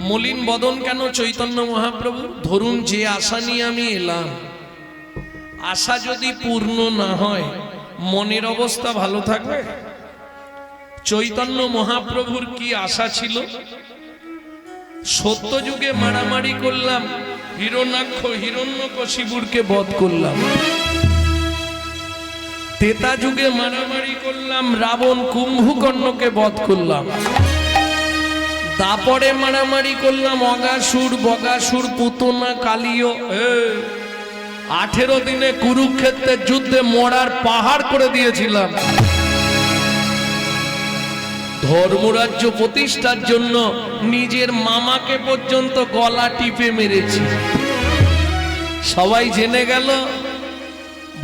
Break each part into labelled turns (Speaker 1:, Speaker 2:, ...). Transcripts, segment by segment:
Speaker 1: মলিন বদন কেন চৈতন্য মহাপ্রভু? ধরুন যে আশা নিয়ে আমি এলাম, আশা যদি পূর্ণ না হয় মনের অবস্থা ভালো থাকবে? চৈতন্য মহাপ্রভুর কি আশা ছিল? সত্য যুগে মারামারি করলাম, হিরণ্যাক্ষ হিরণ্যকশিপুরকে বধ করলাম। ত্রেতা যুগে মারামারি করলাম, রাবণ কুম্ভকর্ণকে বধ করলাম। তারপরে মারামারি করলাম অগাসুর বগাসুর পুতনা কালিও। 18 দিনে কুরুক্ষেত্রের যুদ্ধে মরার পাহাড় করে দিয়েছিলাম। ধর্মরাজ্য প্রতিষ্ঠার জন্য নিজের মামাকে পর্যন্ত গলা টিপে মেরেছি। সবাই জেনে গেল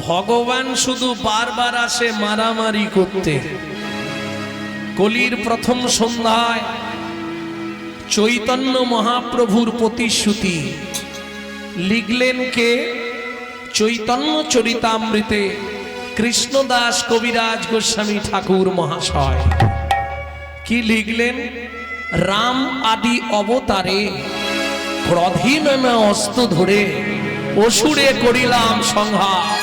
Speaker 1: ভগবান শুধু বারবার আসে মারামারি করতে। কলির প্রথম সন্ধ্যায় চৈতন্য মহাপ্রভুর প্রতিশ্রুতি লিখলেন কে? চৈতন্য চরিতামৃতে কৃষ্ণদাস কবিরাজ গোস্বামী ঠাকুর মহাশয়। কি লিখলেন? রাম আদি অবতারে ক্রোধী নানা অস্ত্র ধরে অসুরে করিলাম সংহার।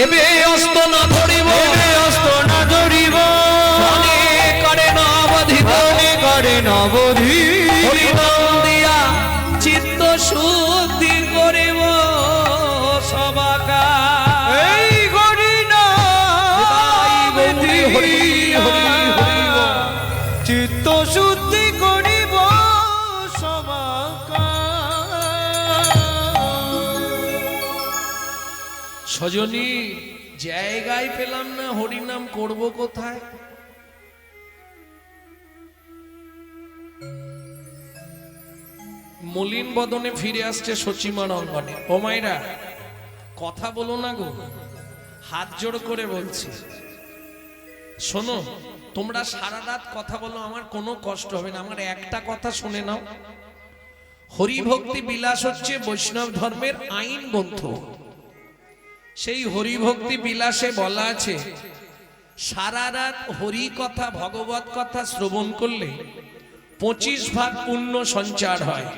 Speaker 1: এবে অস্ত্র না ধরিব,
Speaker 2: অস্ত্র না ধরিব,
Speaker 1: মনে করে নবধিত,
Speaker 2: মনে করে নবধি,
Speaker 1: হরিনাম দিয়া চিত্ত শুদ্ধি করিব সবাকা।
Speaker 2: এই হরি নাম
Speaker 1: হরি হরি হরি
Speaker 2: চিত্ত শুদ্ধি করিব সবাকা।
Speaker 1: সজনী জায়গায় পেলাম না, হরিনাম করব কোথায়? মলিন বদনে ফিরে আসছে সচিমান অঙ্গনে। ও মাইরা কথা বলো না গো, হাত জোড় করে বলছি। শোনো, তোমরা সারা রাত কথা বলো, আমার কোনো কষ্ট হবে না। আমার একটা কথা শুনে নাও, হরিভক্তি বিলাস হচ্ছে বৈষ্ণব ধর্মের আইন গ্রন্থ। সেই হরিভক্তি বিলাসে বলা আছে সারা রাত হরি কথা ভগবত কথা শ্রবণ করলে 25 ভাগ পুণ্য সঞ্চার হয়।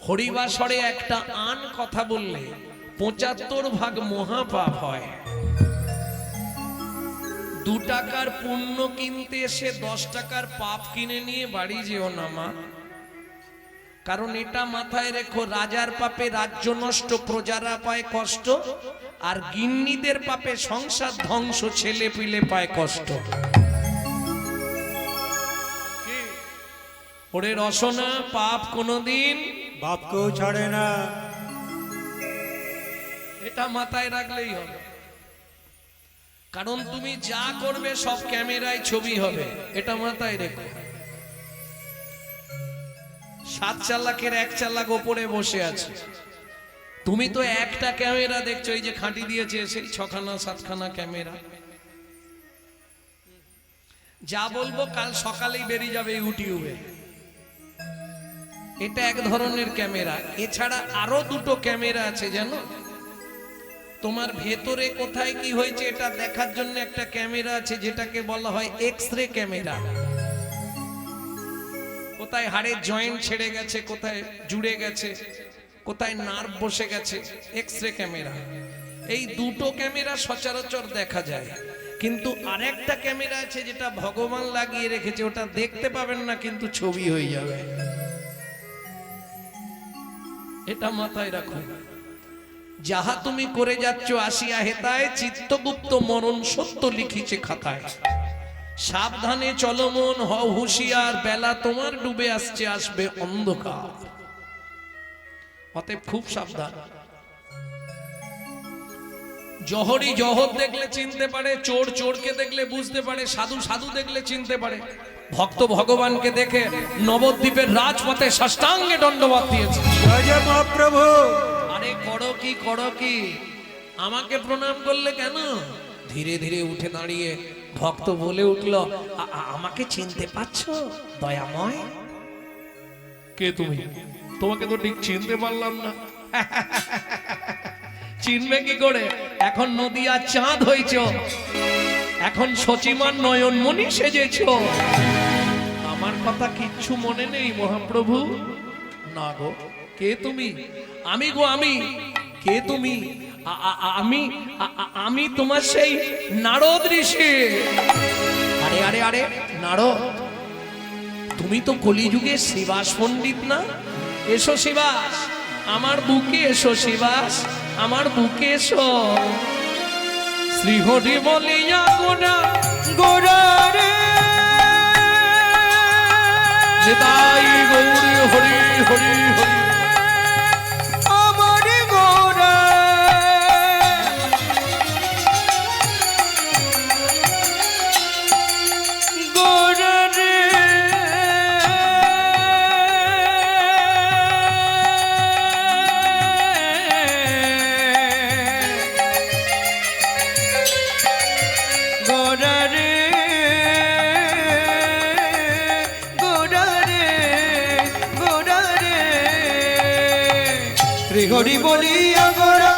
Speaker 1: হরিবাসরে একটা আন কথা বললে 75 ভাগ মহাপাপ হয়। 2 টাকার পুণ্য কিনতে এসে 10 টাকার পাপ কিনে নিয়ে বাড়ি যেও না মা। কারণ এটা মাথায় রেখো, রাজার পাপে রাজ্য নষ্ট, প্রজারা পায় কষ্ট, আর গিন্নিদের পাপে সংসার ধ্বংস, ছেলে পিলে পায় কষ্ট। ওরে রসনা, পাপ কোনদিন
Speaker 2: বাপকেও ছাড়ে না।
Speaker 1: এটা মাথায় রাখলেই হবে। কারণ তুমি যা করবে সব ক্যামেরায় ছবি হবে, এটা মাথায় রেখো। 7 চালাকের 1 চালাক ওপরে বসে আছে, তুমি তো একটা ক্যামেরা দেখছো, এই যে খাঁটি দিয়েছে সেই 6খানা 7খানা ক্যামেরা। যা বলবো কাল সকালেই বেরিয়ে যাবে ইউটিউবে। এটা এক ধরনের ক্যামেরা। এছাড়া আরো 2টো ক্যামেরা আছে জানো? তোমার ভেতরে কোথায় কি হয়েছে এটা দেখার জন্য একটা ক্যামেরা আছে, যেটাকে বলা হয় এক্স-রে ক্যামেরা। কোথায় হাড়ের জয়েন্ট ছেড়ে গেছে, কোথায় জুড়ে গেছে, কোথায় নার্ভ বসে গেছে, এক্স-রে ক্যামেরা। এই 2টো ক্যামেরা সচরাচর দেখা যায়। কিন্তু আরেকটা ক্যামেরা আছে যেটা ভগবান লাগিয়ে রেখেছে, ওটা দেখতে পাবেন না কিন্তু ছবি হয়ে যাবে। এটা মাথায় রাখো। যাহা তুমি করে যাচ্ছ আসিয়া হেতায়, চিত্তগুপ্ত মরণ সত্য লিখিছে খাতায়। সাবধানে চলো মন, হও হুঁশিয়ার, বেলা তোমার ডুবে আসছে, আসবে অন্ধকার। অতএব খুব সাবধান। জহরি জহর দেখলে চিনতে পারে, চোর চোরকে দেখলে বুঝতে পারে, সাধু সাধু দেখলে চিনতে পারে। ভক্ত ভগবানকে দেখে নবদ্বীপের রাজপথে সাষ্টাঙ্গে দণ্ডবত দিয়েছে।
Speaker 2: জয় মহাপ্রভু।
Speaker 1: আরে করো কি করো কি, আমাকে প্রণাম করলে কেন? ধীরে ধীরে উঠে দাঁড়িয়ে ভক্ত বলে উঠল, আমাকে চিনতে পারছো দয়াময়? কে তুমি? তোমাকে তো ঠিক চিনতে পারলাম না। চিনবে কি করে? এখন নদিয়া চাঁদ হয়েছ, এখন সচিমান নয়নমণি সেজেছ। আমার কথা কিচ্ছু মনে নেই মহাপ্রভু? না গো, কে তুমি? আমি গো আমি। কে তুমি? আমি আমি তোমার সেই নারদ ঋষি। আরে আরে আরে নারদ, তুমি তো কলিযুগে শিবাস পণ্ডিত না? এসো শিবাস, আমার বুকে এসো শিবাস, আমার বুকে এসো। শ্রীহরি বলিয়া গোরা
Speaker 2: গোরা রে
Speaker 1: নিতাই গৌরী হরি হরি হরি।
Speaker 2: আমার গোরা গোরা রে গোরা রে গোরা রে গোরা রে শ্রীহরি বলিয়া গোরা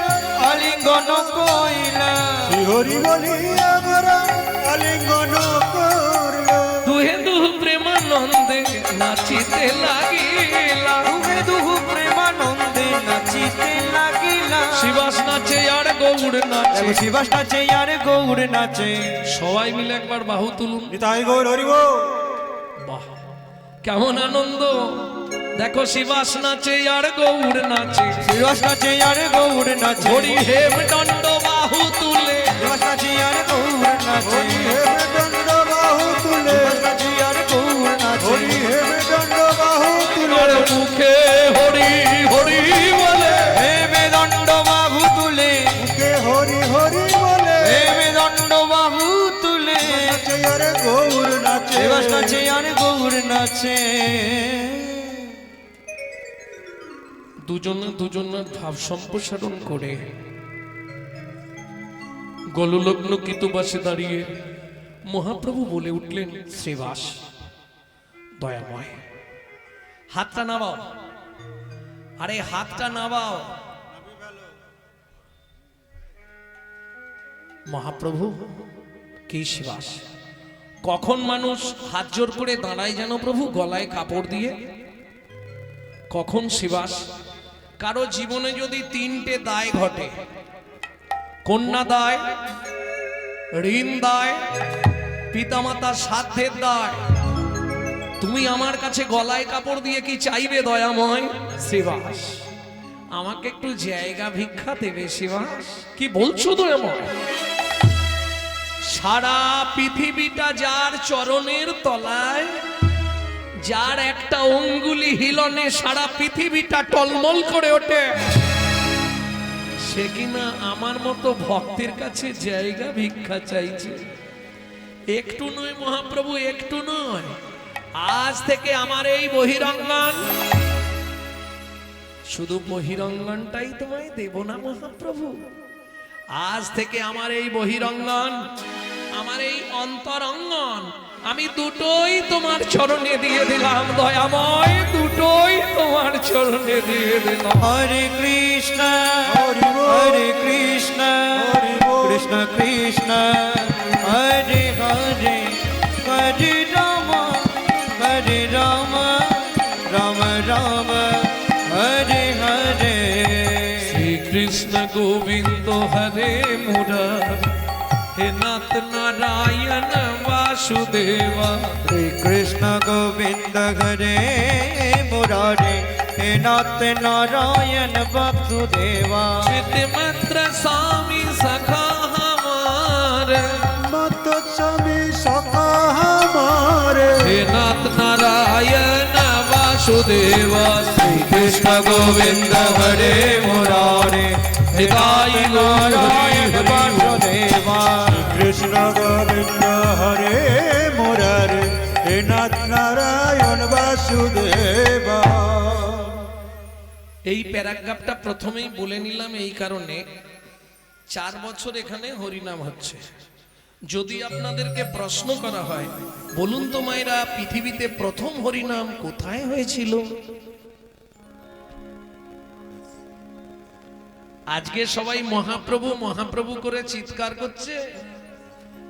Speaker 2: আলিঙ্গন কইলা শ্রীহরি বলিয়া গোরা আলিঙ্গন করলা
Speaker 1: দুহে দুহ প্রেমানন্দে নাচিতে লাগিলা।
Speaker 2: দুহে দুহু প্রেমানন্দে নাচিতে লাগিলা
Speaker 1: শিবাস নাচে আর গৌড় নাচে।
Speaker 2: শিবাস নাচে আর গৌর নাচে
Speaker 1: সবাই মিলে একবার বাহু তুলুন।
Speaker 2: তাই গৌর হরি গো
Speaker 1: বাহ, কেমন আনন্দ! দেখো শিবাস নাচে আর গৌড় নাচে।
Speaker 2: শিবাস নাচে আর গৌর নাচে
Speaker 1: হরি হেম দণ্ড বাহু তুলে।
Speaker 2: শিবাস নাচে আর গৌর নাচে হেম দণ্ড বাহু তুলে শিবাস নাচে আর গৌর নাচে হেম দণ্ড বাহু
Speaker 1: আর মুখে হরি হরি বলে।
Speaker 2: হেম দণ্ড বাহু তুলে মুখে হরি হরি বলে হেম দণ্ড বাহু তুলে নাচে আর গৌর নাচে শিবাস নাচে আর গৌর নাচে
Speaker 1: দুজনে দুজনের ভাব সম্প্রসারণ করে গললগ্ন কিতুবাসে দাঁড়িয়ে মহাপ্রভু বলে উঠলেন, শ্রীবাস দয়াময়, হাতটা নামাও। আরে হাতটা নামাও। মহাপ্রভু, কি শিবাস, কখন মানুষ হাত জোর করে দাঁড়ায় যেন প্রভু গলায় কাপড় দিয়ে? কখন শিবাস? কারো জীবনে যদি তিনটে দায় ঘটে, কন্যা দায়, ঋণ দায়, পিতামাতার শ্রাদ্ধের দায়, তুমি আমার কাছে গলায় কাপড় দিয়ে কি চাইবে দয়াময়? শিবাস, আমাকে একটু জায়গা ভিক্ষা দেবে শিবাস? কি বলছো দয়াময়? সারা পৃথিবীটা যার চরণের তলায়, যার একটা অঙ্গুলি হিলনে সারা পৃথিবীটা টলমল করে ওঠে, সে কিনা আমার মতো ভক্তের কাছে জায়গা ভিক্ষা চাইছে? একটু নয় মহাপ্রভু, একটু নয়। আজ থেকে আমার এই বহিরঙ্গন, শুধু বহিরঙ্গনটাই তোমায় দেব না মহাপ্রভু, আজ থেকে আমার এই বহিরঙ্গন, আমার এই অন্তরঙ্গন, আমি দুটোই তোমার চরণে দিয়ে দিলাম দয়াময়, দুটোই তোমার চরণে দিয়ে দিলাম।
Speaker 2: হরে কৃষ্ণ হরে কৃষ্ণ কৃষ্ণ কৃষ্ণ হরে হরে হরে রাম রাম রাম হরে হরে
Speaker 1: শ্রীকৃষ্ণ গোবিন্দ হরে মুরারি, হে নাথ নারায়ণ বাসুদেবা।
Speaker 2: শ্রী কৃষ্ণ গোবিন্দ হরে মুরারে হে নাথ নারায়ণ বাসুদেবা।
Speaker 1: চিত্তমাত্র স্বামী সখা হমারে,
Speaker 2: মত স্বামী সখা হমারে
Speaker 1: হে নাথ নারায়ণ বাসুদেবা।
Speaker 2: কৃষ্ণ গোবিন্দ হরে মুরারে হে
Speaker 1: নিতাই
Speaker 2: নারায়ণ
Speaker 1: গৌর
Speaker 2: বাসুদেবা। কৃষ্ণ গোবিন্দ হরে মুরারে হে নাথ নারায়ণ বাসুদেবা।
Speaker 1: এই প্যারাগ্রাফটা প্রথমেই বলে নিলাম এই কারণে, 4 বছর এখানে হরিনাম হচ্ছে। যদি আপনাদেরকে প্রশ্ন করা হয়, বলুন তো মায়েরা, পৃথিবীতে প্রথম হরিনাম কোথায় হয়েছিল? আজকে সবাই মহাপ্রভু মহাপ্রভু করে চিৎকার করছে,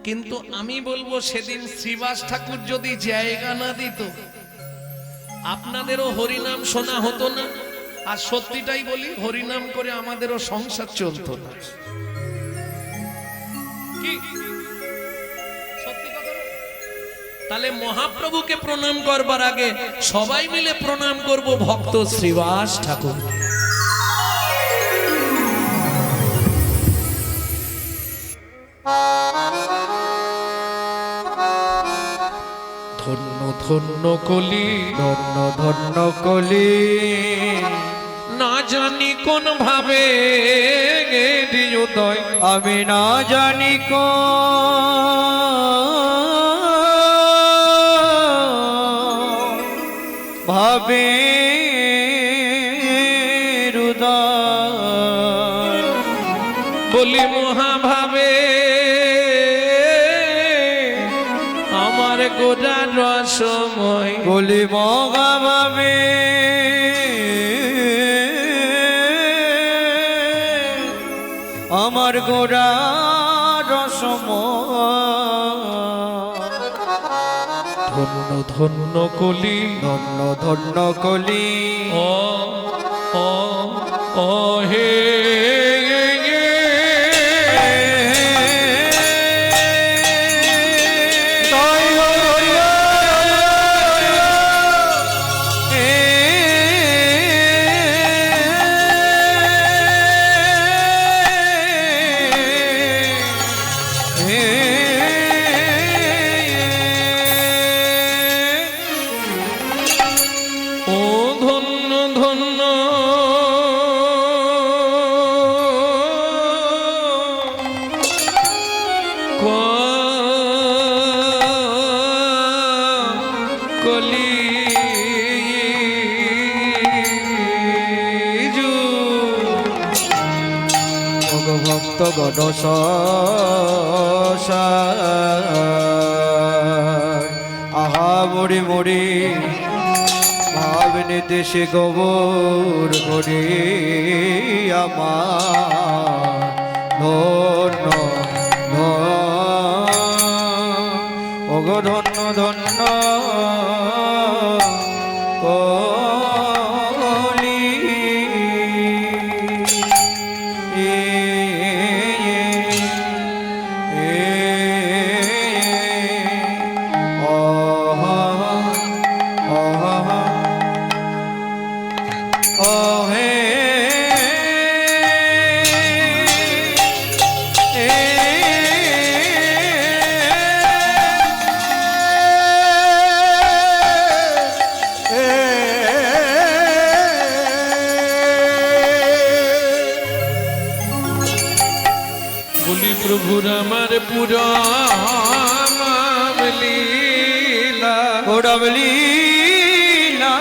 Speaker 1: কিন্তু আমি বলবো সেদিন শ্রীবাস ঠাকুর যদি জায়গা না দিত, আপনাদেরও হরিনাম শোনা হতো না, আর সত্যিটাই বলি হরিনাম করে আমাদেরও সংসার চলতো না। কি সত্যি কথা না? তাহলে মহাপ্রভুকে প্রণাম করবার আগে সবাই মিলে প্রণাম করব ভক্ত শ্রীবাস ঠাকুর। ধন্য ধন্য কলি,
Speaker 2: ধন্য ধন্য কলি,
Speaker 1: না জানি কোন ভাবে হৃদয়,
Speaker 2: আমি না জানি ভাবে হৃদয়,
Speaker 1: বলি মহাভাবে আমার গোটা রসময়,
Speaker 2: বলি মগা ভাবে আমার গোড়া রসময়।
Speaker 1: ধন্য ধন্য কলি,
Speaker 2: ধন্য ধন্য কলি,
Speaker 1: ও ও ও হে
Speaker 2: ভক্ত গণ আহা মরি মরি ভাব নিতেশে গোবর করি আমার ধন্য ওগো ধন্য ধন্য কলি।
Speaker 1: প্রভুর আমার পুরা লীলা,
Speaker 2: পুরা লীলা,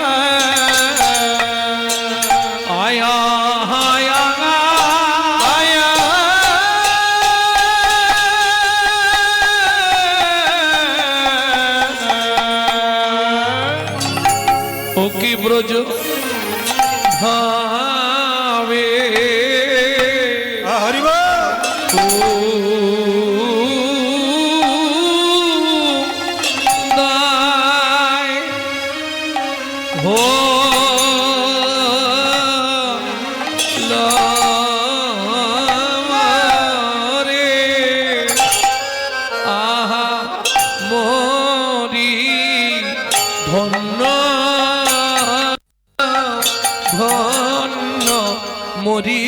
Speaker 1: আয়া আয়া
Speaker 2: আয়া
Speaker 1: ও কি ব্রজ ভাবে
Speaker 2: হরিবা
Speaker 1: দায় হো রে আহা মরি ধন্য ধন্য মরি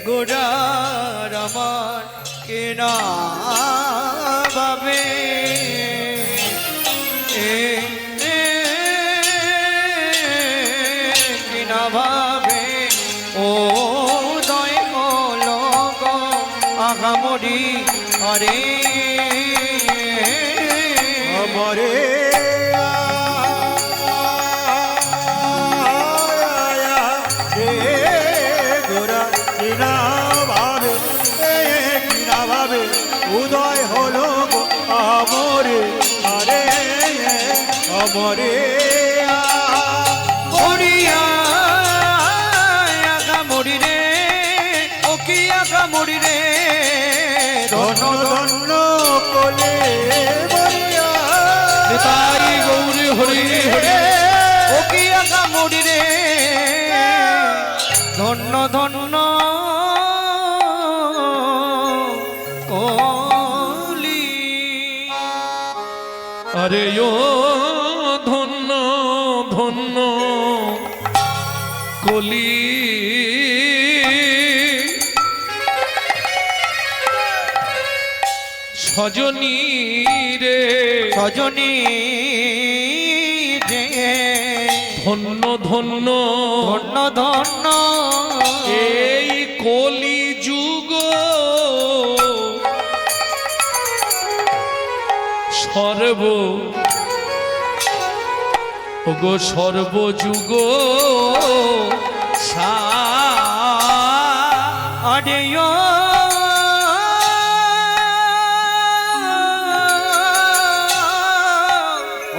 Speaker 2: গোড়ার আমার কেনা ভাবে কিনা ভাবে ও দয় লগ আগামরি আরে আমরে উদয় হলো আমরে আরে
Speaker 3: মরে
Speaker 2: মরিয়া আগা মরি রে ও কি আগা মরি রে
Speaker 3: ধন্য ধন্য কোলে মরিয়া
Speaker 1: তাই গৌরী হরি হরি
Speaker 2: ও কি আগা মরি রে ধন্য ধন্য কলি
Speaker 1: আরে ও ধন্য ধন্য কলি সজনী রে
Speaker 2: সজনী রে
Speaker 1: ধন্য ধন্য
Speaker 2: ধন্য ধন্য
Speaker 1: এই কলি যুগ সর্ব ওগো সর্বযুগ
Speaker 2: আরে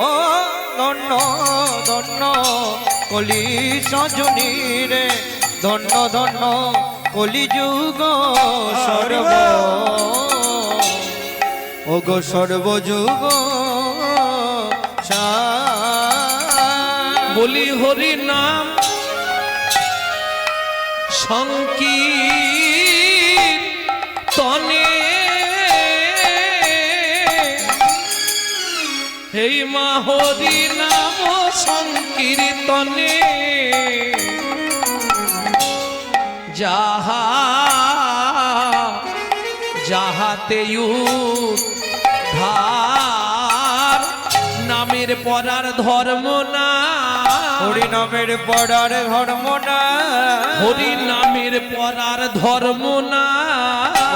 Speaker 2: ও ধন্য ধন্য কলি সজনী রে ধন্য ধন্য কলি যুগ সর্ব ওগো সর্বযুগ
Speaker 1: বলি হরি নাম সংকীর্তনে এই মা হরি নাম সংকীর্তনে যাহা যাহাতে উদ্ধার নামের পরার ধর্ম না
Speaker 2: হরি নামের পড়ার ধর্ম না
Speaker 1: হরি নামের পরার ধর্ম না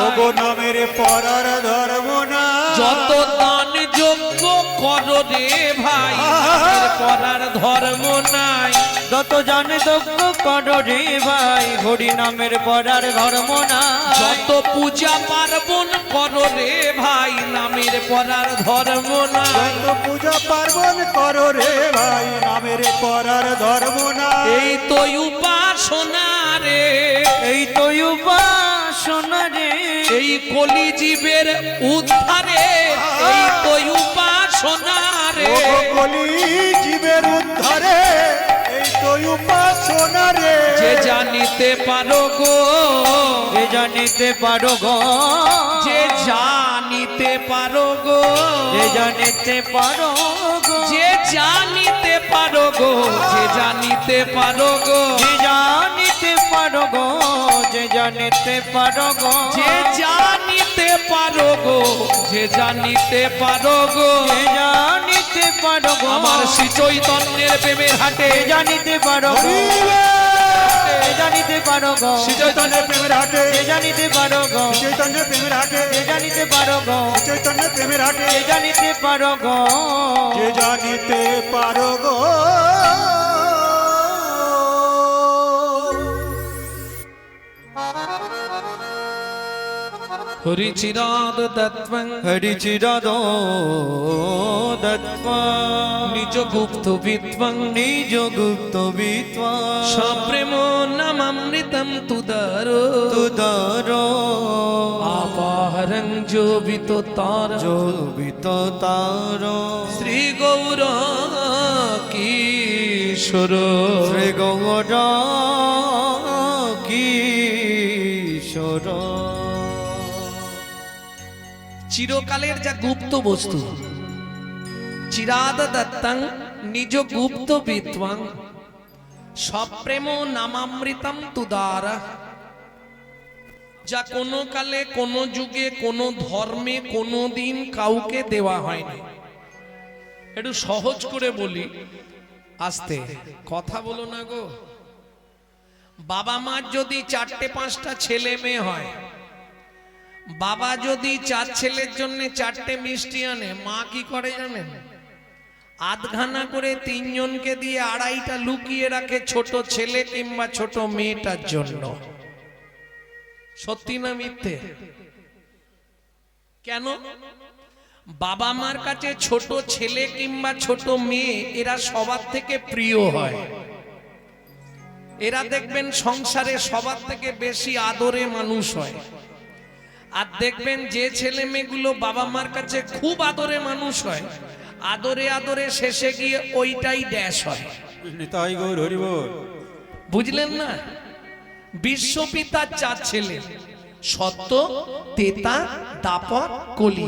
Speaker 3: ওগো নামের পরার ধর্ম না
Speaker 1: যত দান যোগ্য করো রে ভাই নামের পরার ধর্ম নাই
Speaker 2: যত জানে দক্ষ করো রে ভাই হরি নামের পড়ার ধর্ম না
Speaker 1: যত পূজা পার্বণ করো রে ভাই নামের পরার ধর্ম নাই
Speaker 3: যত পূজা পার্বণ করো রে ভাই নামের পরার ধর্ম না
Speaker 1: এই তো উপাসনা রে
Speaker 2: এই তো উপাসনা রে
Speaker 1: এই কলি জীবের উদ্ধারে এই তো উপাসনা রে
Speaker 3: ওগো কলি জীবের উদ্ধারে এই তো উপাসনা রে
Speaker 1: যে জানিতে পারো গো
Speaker 2: যে জানিতে পারো গো
Speaker 1: যে জানিতে পারো গো
Speaker 2: যে জানিতে পারো গো
Speaker 1: যে জানিতে পারো গো যে জানিতে পারো গো
Speaker 2: যে জানিতে পারো গো যে জানিতে পারো গো
Speaker 1: যে জানিতে পারো গো যে জানিতে পারো গো
Speaker 2: যে জানিতে পারো গো
Speaker 1: আমার শ্রী চৈতন্যের প্রেমের হাটে
Speaker 2: যে জানিতে পারো গো যে জানিতে পারো গো
Speaker 1: শ্রী চৈতন্যের
Speaker 3: প্রেমের হাটে
Speaker 2: যে জানিতে পারো গো
Speaker 3: চৈতন্য প্রেমের হাটে
Speaker 2: যে জানিতে পারো গো
Speaker 3: চৈতন্য প্রেমের হাটে
Speaker 2: যে জানিতে পারো গো
Speaker 3: যে জানিতে পারো গো
Speaker 1: হরি চিরাদ দত্তং
Speaker 2: হরি চিরাদো দত্ত্বা
Speaker 1: নিজ গুপ্ত বিদ্বং
Speaker 2: নিজ গুপ্ত বিদ্বা
Speaker 1: সপ্রেম নামামৃতম তুদারো
Speaker 2: তুদারো
Speaker 1: আপাহরং জোবিত তার
Speaker 2: জোবিত তারো
Speaker 1: শ্রী গৌর কিশোর
Speaker 2: শ্রী গৌর কিশোর
Speaker 1: চিরকালের যা গুপ্ত বস্তু চিরাদ দত্তং নিজ গুপ্ত বিদ্বাং সপ্রেম নামামৃতম তুদারা যা কোনো কালে কোনো যুগে কোনো ধর্মে কোনো দিন কাউকে দেওয়া হয়নি। একটু সহজ করে বলি, আস্তে কথা বলো না গো। বাবা মার যদি 4টে 5টা ছেলে মেয়ে হয়, বাবা যদি 4 ছেলের জন্য 4টে মিষ্টি আনে, মা কি করে জানেন? আধখানা করে 3 জনকে দিয়ে 2.5টা লুকিয়ে রাখে ছোট ছেলে কিংবা ছোট মেয়েটার জন্য। সত্যি না মিথ্যে? কেন? বাবা মার কাছে ছোট ছেলে কিংবা ছোট মেয়ে এরা সবার থেকে প্রিয় হয়। এরা দেখবেন সংসারে সবার থেকে বেশি আদরে মানুষ হয়। আর দেখবেন যে ছেলে মেয়েগুলো বাবা মার কাছে খুব আদরে মানুষ হয়, আদরে আদরে শেষে গিয়ে ওইটাই ড্যাশ হয়।
Speaker 3: নিতাই গৌর হরি বল।
Speaker 1: বুঝলেন না? বিশ্বপিতার 4 ছেলে, সত্য, তেতা, দাপর, কলি।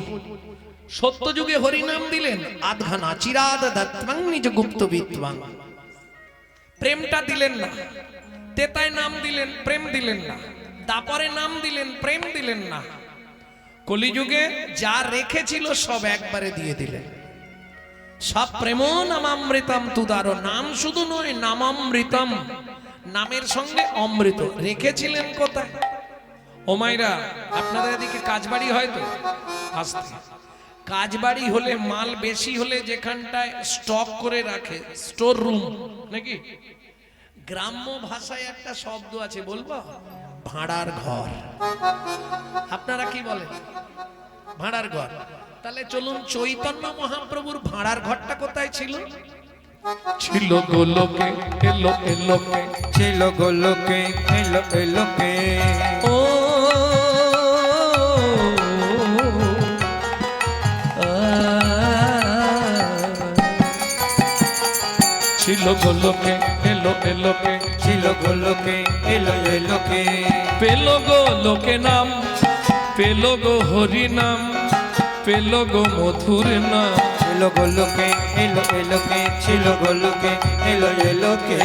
Speaker 1: সত্য যুগে হরিনাম দিলেন আধঘানা চিরাদ দত্তং নিজ গুপ্ত বিদ্বাং, প্রেমটা দিলেন না। তেতায় নাম দিলেন, প্রেম দিলেন না। দাপরে নাম দিলেন, প্রেম দিলেন না। কলিযুগে যা রেখেছিল সব একবারে দিয়ে দিলেন। সব প্রেম নামামৃতম তুদার, নাম শুধু নয় নামামৃতম, নামের সঙ্গে অমৃত রেখেছিলেন কোথায়? ও মাইরা, আপনাদের এদিকে কাজবাড়ি হয় তো? আসতে কাজবাড়ি হলে মাল বেশি হলে যেখানটায় স্টক করে রাখে, স্টোর রুম নাকি? গ্রাম্য ভাষায় একটা শব্দ আছে, বলবো? ভাড়ার ঘর। আপনারা কি বলেন? ভাড়ার ঘর। তাহলে চলুন, চৈতন্য মহাপ্রভুর ভাড়ার ঘরটা কোথায় ছিল? ছিল গোলকে, এলো এলোকে,
Speaker 2: ছিল গোলকে, এলো এলোকে।
Speaker 1: ও ছিল গোলকে, এলো এলোকে,
Speaker 2: ছিল গোলকে, এলো এলোকে।
Speaker 1: পেল গো লোকে নাম, পেল গো হরি নাম, পেল গো মধুর নাম।
Speaker 2: ছিল গোলকে, এলো এলোকে, ছিল গোলকে, এলো এলোকে।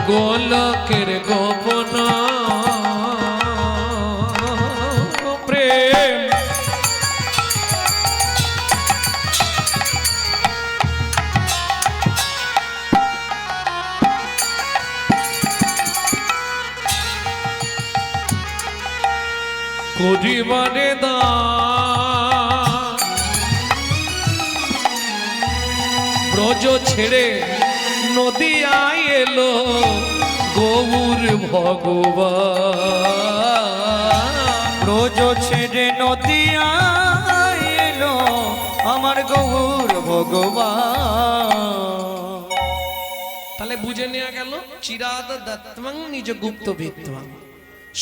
Speaker 1: গোলকের গোপন প্রেম, করিবারে দান ব্রজ ছেড়ে নদিয়ায় এলো গৌর ভগবান।
Speaker 2: ব্রজ ছেড়ে নদিয়া এলো আমার গৌর ভগবান।
Speaker 1: তাহলে বুঝে নেওয়া গেল চিরাদ দত্তং নিজ গুপ্ত বিদ্বাং,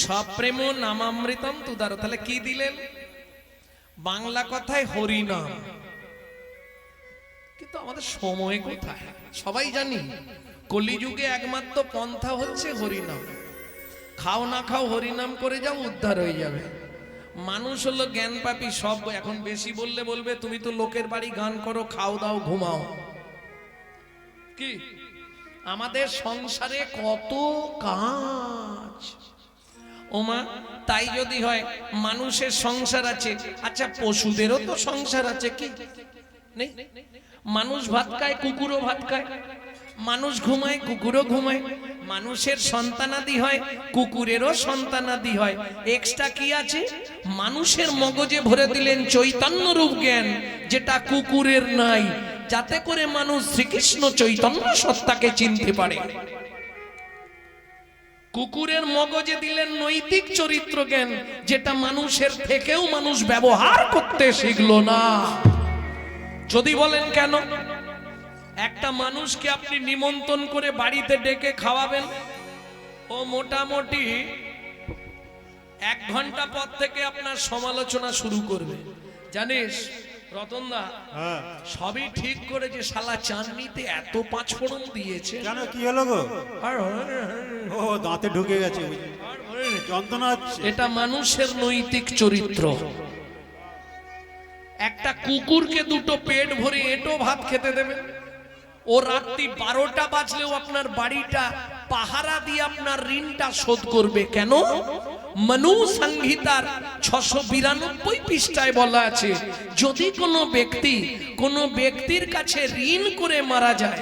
Speaker 1: সপ্রেম নামামৃতম তুদার। তাহলে কি দিলেন? বাংলা কথায় হরিনাম। কিন্তু আমাদের সময় কোথায়? সবাই জানি কলিযুগে একমাত্র পন্থা হচ্ছে হরিনাম। খাও না খাও হরিনাম করে যাও, উদ্ধার হয়ে যাবে। মানুষ হলো জ্ঞান পাপী, সব এখন বেশি বললে বলবে তুমি তো লোকের বাড়ি গান করো, খাও দাও ঘুমাও। কি আমাদের সংসারে কত কাজ ওমা। তাই যদি হয় মানুষের সংসার আছে, আচ্ছা পশুদেরও তো সংসার আছে কি নেই? মানুষ ভাত খায়, কুকুরও ভাত খায়। মানুষ ঘুমায়, কুকুরও ঘুমায়। মানুষের সন্তানাদি হয়, কুকুরেরও সন্তানাদি হয়। এক্সট্রা কি আছে? মানুষের মগজে ভরে দিলেন চৈতন্য রূপ জ্ঞান, যেটা কুকুরের নাই, যাতে করে মানুষ শ্রীকৃষ্ণ চৈতন্য সত্তাকে চিনতে পারে। কুকুরের মগজে দিলেন নৈতিক চরিত্র জ্ঞান, যেটা মানুষের থেকেও মানুষ ব্যবহার করতে শিখলো না। যদি বলেন কেন? একটা মানুষকে আপনি নিমন্ত্রণ করে বাড়িতে ডেকে খাওয়াবেন, ও মোটামুটি 1 ঘন্টা পর থেকে আপনার সমালোচনা শুরু করবে। জানিস রতনদা, সবই ঠিক করেছে, শালা চাটনিতে এত 5 ফোড়ন দিয়েছে।
Speaker 3: জানো কি হলো গো?
Speaker 1: আর
Speaker 3: ও দাঁতে ঢুকে গেছে, যন্ত্রণা হচ্ছে।
Speaker 1: এটা মানুষের নৈতিক চরিত্র। একটা কুকুরকে 2টো পেট ভরে এঁটো ভাত খেতে দেবে, ও রাত্রি 12টা বাজলেও আপনার বাড়িটা পাহারা দিয়ে আপনার ঋণটা শোধ করবে। কেন? মনু সংহিতার 692 পৃষ্ঠায় বলা আছে, যদি কোনো ব্যক্তির কাছে ঋণ করে মারা যায়,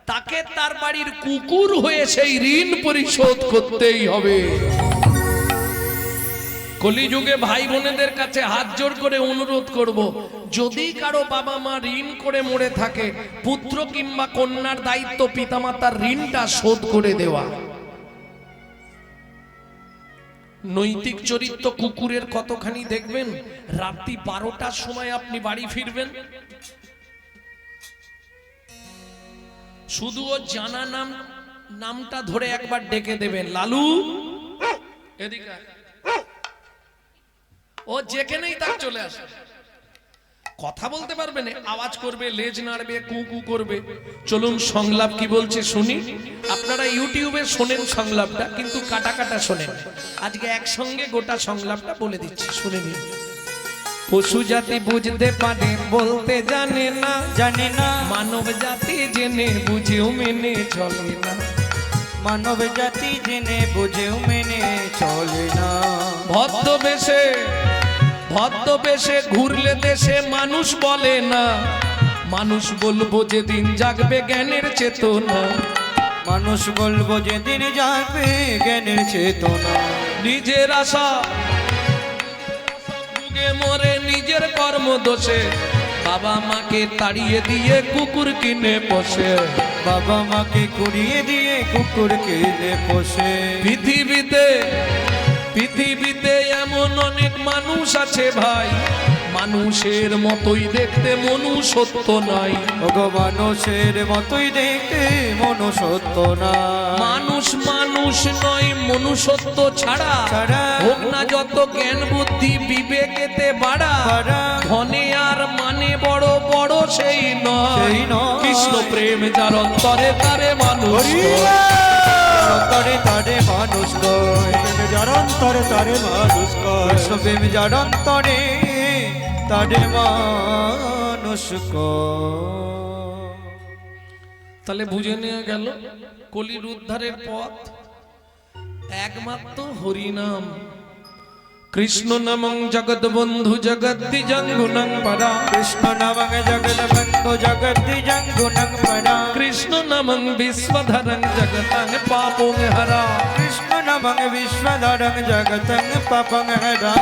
Speaker 1: তাকে তার বাড়ির কুকুর হয়ে সেই ঋণ পরিশোধ করতেই হবে। কলিযুগে ভাই বোনেদের কাছে হাত জোড় করে অনুরোধ করব, যদি কারো বাবা মা ঋণ করে মরে থাকে, পুত্র কিংবা কন্যার দায়িত্ব পিতামাতার ঋণটা শোধ করে দেওয়া। নৈতিক চরিত্র কুকুরের কতখানি দেখবেন, রাত্রি 12টার সময় আপনি বাড়ি ফিরবেন, শুধু ও জানা নামটা ধরে একবার ডেকে দেবেন, লালু এদিকে আয়। ও যেখানেই তার চলে আসে, কথা বলতে পারবে না, আওয়াজ করবে, লেজ নাড়বে, কু কু করবে। চলুন সংলাপ কি বলছে শুনি। আপনারা ইউটিউবে শোনেন সংলাপটা, কিন্তু কাটা কাটা শোনেন। আজকে একসঙ্গে গোটা সংলাপটা বলে দিচ্ছি, শুনে নিন। পশু জাতি বুঝতে পারে, বলতে জানে না,
Speaker 2: জানে না।
Speaker 1: মানব জাতি জেনে বুঝেও মেনে চলে না,
Speaker 2: মানব জাতি জেনে বুঝেও মেনে চলে না।
Speaker 1: ভদ্রবেশে ঘুরলে দেশে মানুষ বলে না, মানুষ বলবো যেদিন জাগবে জ্ঞানের চেতনা,
Speaker 2: মানুষ বলবো যেদিন জাগবে জ্ঞানের চেতনা।
Speaker 1: নিজের আশা ভুগে মরে নিজের কর্ম দোষে, বাবা মাকে তাড়িয়ে দিয়ে কুকুর কিনে বসে,
Speaker 2: বাবা মাকে কুড়িয়ে দিয়ে কুকুর কিনে পোষে।
Speaker 1: পৃথিবীতে এমন অনেক মানুষ আছে ভাই, মানুষের মতোই দেখতে মনুষ্যত্ব নাই।
Speaker 2: ওগো মানুষের মতোই দেখতে মনুষ্যত্ব না।
Speaker 1: মানুষ নয়, মনুষ্যত্ব ছাড়া হোক না যত জ্ঞান বুদ্ধি বিবেকেতে বাড়া, ধনে আর মানে বড় বড় সেই নয়। কৃষ্ণ প্রেম যার অন্তরে তারে মানুষ,
Speaker 2: অন্তরে তারে মানুষ কয়,
Speaker 3: যার অন্তরে তারে মানুষ কয়।
Speaker 2: কৃষ্ণ প্রেম যার অন্তরে তারে মানুষ কয়।
Speaker 1: তাহলে বুঝে নেওয়া গেল কলির উদ্ধারের পথ একমাত্র হরিনাম। কৃষ্ণ নামং জগৎ বন্ধু জগদ্দি জঙ্গুনং পরা,
Speaker 2: কৃষ্ণ নামং জগৎ বন্ধু জগদ্দি জঙ্গুনং পরা,
Speaker 1: কৃষ্ণ নামং বিশ্বধরং জগতং পাপং হরা,
Speaker 2: কৃষ্ণ নামং বিশ্বধরং জগতং পাপং হরা।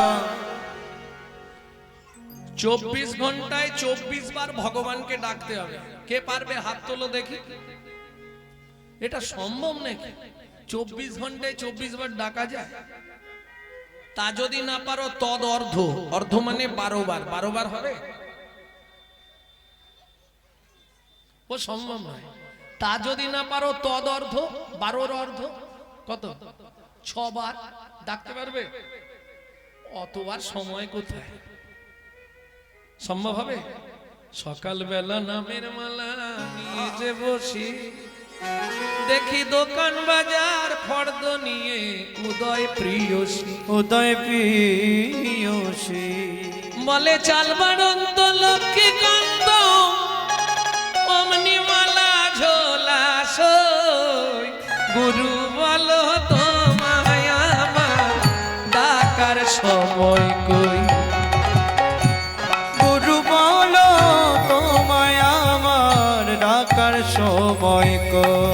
Speaker 1: 24 ঘন্টায় 24 বার ভগবানকে ডাকতে হবে। কে পারবে হাত তোলো দেখি। এটা সম্ভব নাকি? 24 ঘন্টায় 24 বার ডাকা যায়? তা যদি না পারো তদ অর্ধ, অর্ধ মানে 12 বার, 12 বার হবে? ও সম্ভব নয়। তা যদি না পারো তদ অর্ধ, 12 অর্ধ কত? 6 বার ডাকতে পারবে? অতবার সময় কোথায়? সম্ভব হবে? সকালবেলা নামের মালা নিয়ে যে বসি, দেখি দোকান বাজার ফর্দ নিয়ে উদয় প্রিয়সী,
Speaker 2: উদয় প্রিয়সী
Speaker 1: বলে চাল বাড়ন্ত লক্ষ্মী কান্ত, অমনি মালা ঝোলা সই, গুরু বলো তোমায় আমার ডাকার সময় কই,
Speaker 2: গুরু বলো তোমায় আমার ডাকার সময় কই।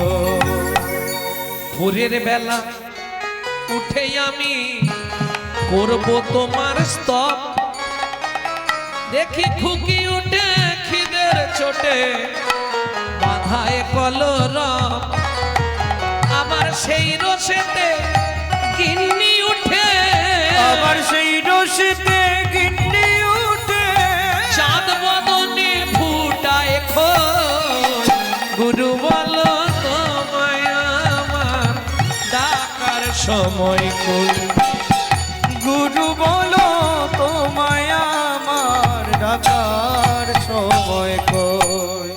Speaker 1: ভোরের বেলা উঠে আমি করব তোমার স্তব, দেখি খুকি উঠে খিদের চোটে বাধায় কলরব, আবার সেই রসেতে গিন্নি উঠে,
Speaker 2: আবার সেই রসিতে গিন্নি উঠে,
Speaker 1: চাঁদ বদনে ফুটায় খোঁজ, গুরু বলো তোমায় আমার ডাকার সময় কই,
Speaker 2: গুরু বলো তোমায় আমার ডাকার সময় কই।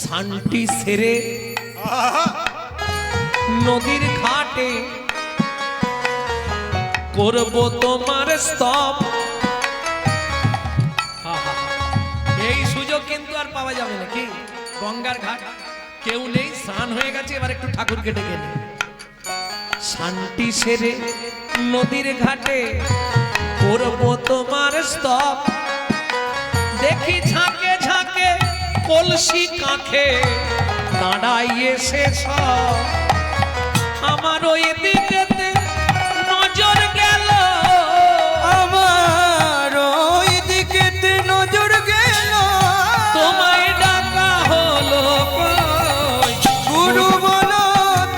Speaker 1: শান্তি সেরে নদীর ঘাটে করব তোমার স্তব। এই সুযোগ কিন্তু আর পাওয়া যাবে না। কি গঙ্গার ঘাট কেউ নেই, স্নান হয়ে গেছে, এবার একটু ঠাকুরকে ডেকে নে। শান্তি সেরে নদীর ঘাটে করব তোমার স্তব, দেখি ঝাঁকে ঝাঁকে কলসি কাঁখে দাঁড়াইয়ে শেষ, আমার ওই দিকেতে নজর গেল,
Speaker 2: আমার ওই দিকেতে নজর গেল,
Speaker 1: তোমায় ডাকা হলো কই,
Speaker 2: গুরু বলো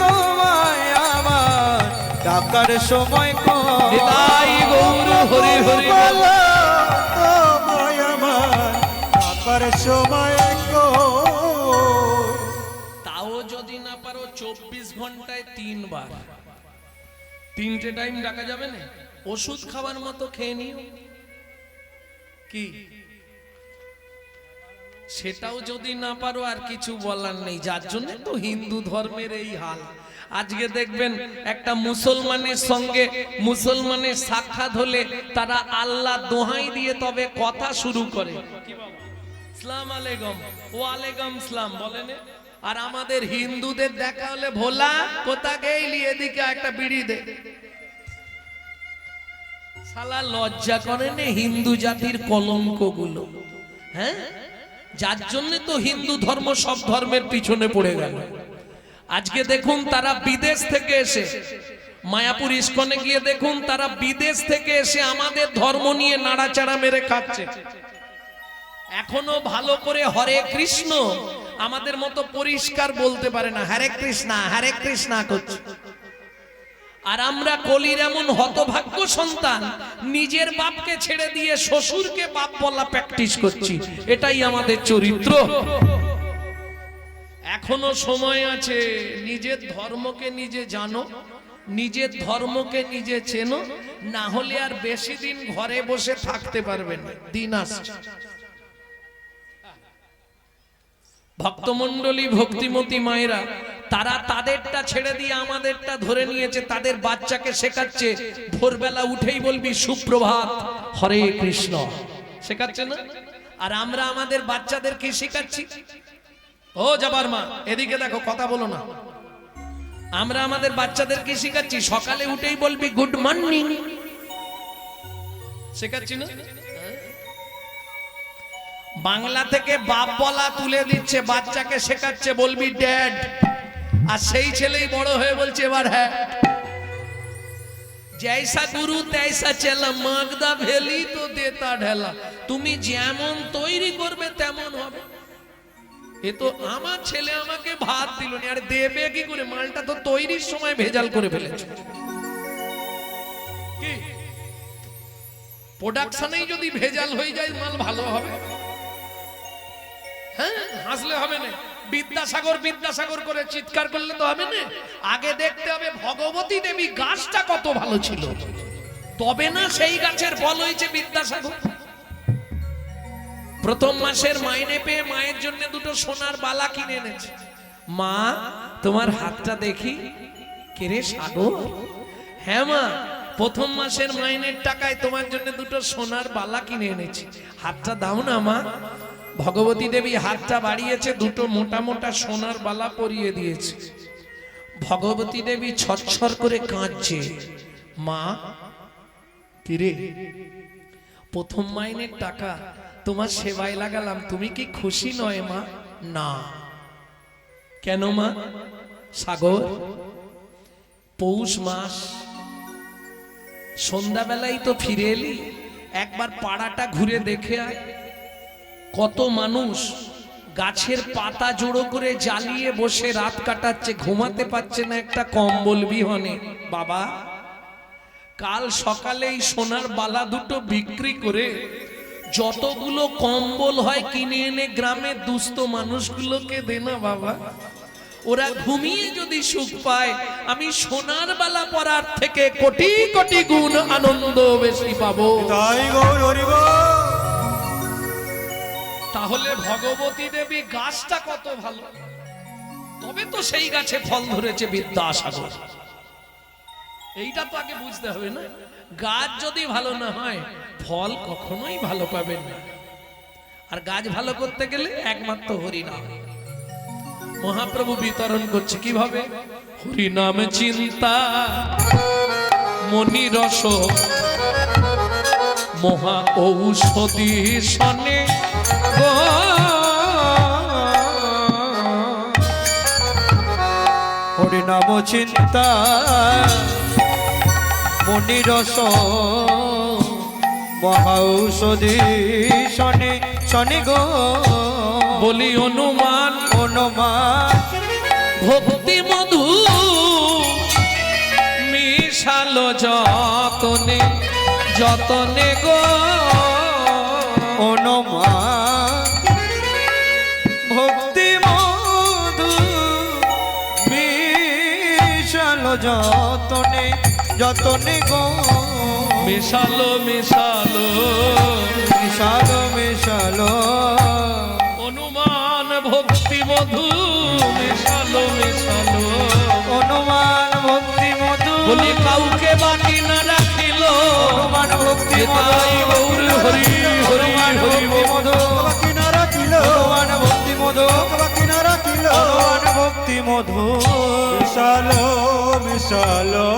Speaker 2: তোমায় আমার ডাকার সময় কই।
Speaker 1: নিতাই গৌর হরি হরি বল।
Speaker 3: তোমায় আমার আবার সময় কই।
Speaker 1: তাও যদি না পারো 24 ঘন্টায় 3 বার, 3টে টাইম ডাকা যাবে না? ওষুধ খাবার মতো খেয়ে নিও। কি সেটাও যদি না পারো আর কিছু বলার নেই। যার জন্য তো হিন্দু ধর্মের এই হাল। আজকে দেখবেন একটা মুসলমানের সঙ্গে মুসলমানের সাক্ষাৎ হলে তারা আল্লাহ দোহাই দিয়ে তবে কথা শুরু করে। সালাম আলাইকুম, ওয়ালাইকুম সালাম বলেন। আর আমাদের হিন্দুদের দেখা হলে ভোলা কোথা গেইলি, এদিকে একটা বিড়ি দে। শালা লজ্জা করে না হিন্দু জাতির কলঙ্ক গুলো, হ্যাঁ? যার জন্য তো হিন্দু ধর্ম সব ধর্মের পিছনে পড়ে গেল। আজকে দেখুন তারা বিদেশ থেকে এসে মায়াপুর ইস্কনে গিয়ে দেখুন তারা বিদেশ থেকে এসে আমাদের ধর্ম নিয়ে নাড়াচাড়া মেরে খাচ্ছে। এখনো ভালো করে হরে কৃষ্ণ আমাদের মতো পরিষ্কার বলতে পারে না, হরে কৃষ্ণা করছে। আর আমরা কলির এমন হতভাগ্য সন্তান, নিজের বাপকে ছেড়ে দিয়ে শ্বশুরকে বাপ বলা প্র্যাকটিস করছি। এটাই আমাদের চরিত্র। এখনো সময় আছে, নিজের ধর্মকে নিজে জানো, নিজের ধর্মকে নিজে চেনো, না হলে আর বেশি দিন ঘরে বসে থাকতে পারবেন না। দিন আসছে। ভক্তমণ্ডলী ভক্তিমতী মায়েরা তারা তাদেরটা ছেড়ে দিয়ে আমাদেরটা ধরে নিয়েছে। তাদের বাচ্চাকে শেখাচ্ছে ভোরবেলা উঠেই বলবি সুপ্রভাত হরে কৃষ্ণ, শেখাচ্ছে না? আর আমরা আমাদের বাচ্চাদের কি শেখাচ্ছি? ও যাবার মা এদিকে দেখো, কথা বলো না। আমরা আমাদের বাচ্চাদের কি শেখাচ্ছি? সকালে উঠেই বলবি গুড মর্নিং, শেখাচ্ছি না? বাংলা থেকে বাপ বলা তুলে দিচ্ছে, বাচ্চাকে শেখাচ্ছে বলবি ড্যাড। আর সেই ছেলেই বড় হয়ে বলছে এবার হ্যাঁ। জৈসা গুরু তৈসা চেলা, মাগদা ভেলি তো দেতা ঢেলা। তুমি যেমন তৈরি করবে তেমন হবে। এ তো আমার ছেলে আমাকে ভাত দিল না, আর দেবে কি করে? মালটা তো তৈরির সময় ভেজাল করে ফেলেছে। কি প্রোডাকশনেই যদি ভেজাল হয়ে যায় মাল ভালো হবে? হ্যাঁ, হাসলে হবে না। বিদ্যাসাগর করে চিৎকার করলে তো হবে না। আগে দেখতে হবে ভগবতী দেবী গাছটা কত ভালো ছিল, তবে না সেই গাছের ফল হয়েছে বিদ্যাসাগর। প্রথম মাসের মাইনে পেয়ে মায়ের জন্য দুটো সোনার বালা কিনে এনেছে। মা তোমার হাতটা দেখি। কে রে সাগর? হ্যাঁ মা, প্রথম মাসের মাইনের টাকায় তোমার জন্য দুটো সোনার বালা কিনে এনেছি, হাতটা দাও না মা। ভগবতী দেবী হাতটা বাড়িয়েছে, দুটো মোটা মোটা সোনার বালা পরিয়ে দিয়েছে। ভগবতী দেবী ছটছর করে কাঁদছে। মা কিরে, প্রথম মাইনের টাকা তোমার সেবায় লাগালাম, তুমি কি খুশি নয় মা? না। কেন মা? সাগর, পৌষ মাস, সন্ধ্যাবেলায় তো ফিরে এলি, একবার পাড়াটা ঘুরে দেখে আয়। কত মানুষ গাছের পাতা জোড়ো করে জ্বালিয়ে বসে রাত কাটাচ্ছে, ঘুমাতে পারছে না একটা কম্বল বিহনে। বাবা, কাল সকালেই সোনার বালা দুটো বিক্রি করে যতগুলো কম্বল হয় কিনে এনে গ্রামের দুস্থ মানুষগুলোকে দে না বাবা। ওরা ঘুমিয়ে যদি সুখ পায়, আমি সোনার বালা পরার থেকে কোটি কোটি গুণ আনন্দ বেশি পাবো।
Speaker 3: তাই গৌর হরি বল।
Speaker 1: তাহলে ভগবতী দেবী গাছটা কত ভালো, তবে তো সেই গাছে ফল ধরেছে বিদ্যাসাগর। এইটা তো আগে বুঝতে হবে না। গাছ যদি ভালো না হয় ফল কখনোই ভালো পাবেন না। আর গাছ ভালো করতে গেলে একমাত্র হরিনাম। মহাপ্রভু বিতরণ করছে কিভাবে? হরিনাম চিন্তা মনি রস মহা ঔষধি সনে
Speaker 2: হরিনাম চিন্তা মনিরস মহাঔষধি শনি শনি গো
Speaker 1: বলি অনুমান
Speaker 2: অনুমান
Speaker 1: ভক্তি মধু মিশাল মিশালো যতনে যতনে গো
Speaker 2: অনুমান ভক্তি মধু মিশালো যতনে যতনে গো
Speaker 1: মিশালো মিশালো
Speaker 2: মিশালো মিশালো
Speaker 1: অনুমান ভক্তি মধু মিশালো মিশালো
Speaker 2: অনুমান ভক্তি মধু
Speaker 1: বলি কাউকে বাকি না রাখিল
Speaker 2: অনুমান ভক্তি
Speaker 1: তাই গৌর হরি হরি হরি
Speaker 2: মধু
Speaker 3: কিনারা কিল
Speaker 2: অনুমান ভক্তি মধু
Speaker 3: কিনারা কিল
Speaker 2: অনুমান ভক্তি মধু
Speaker 3: মিশালো মিশালো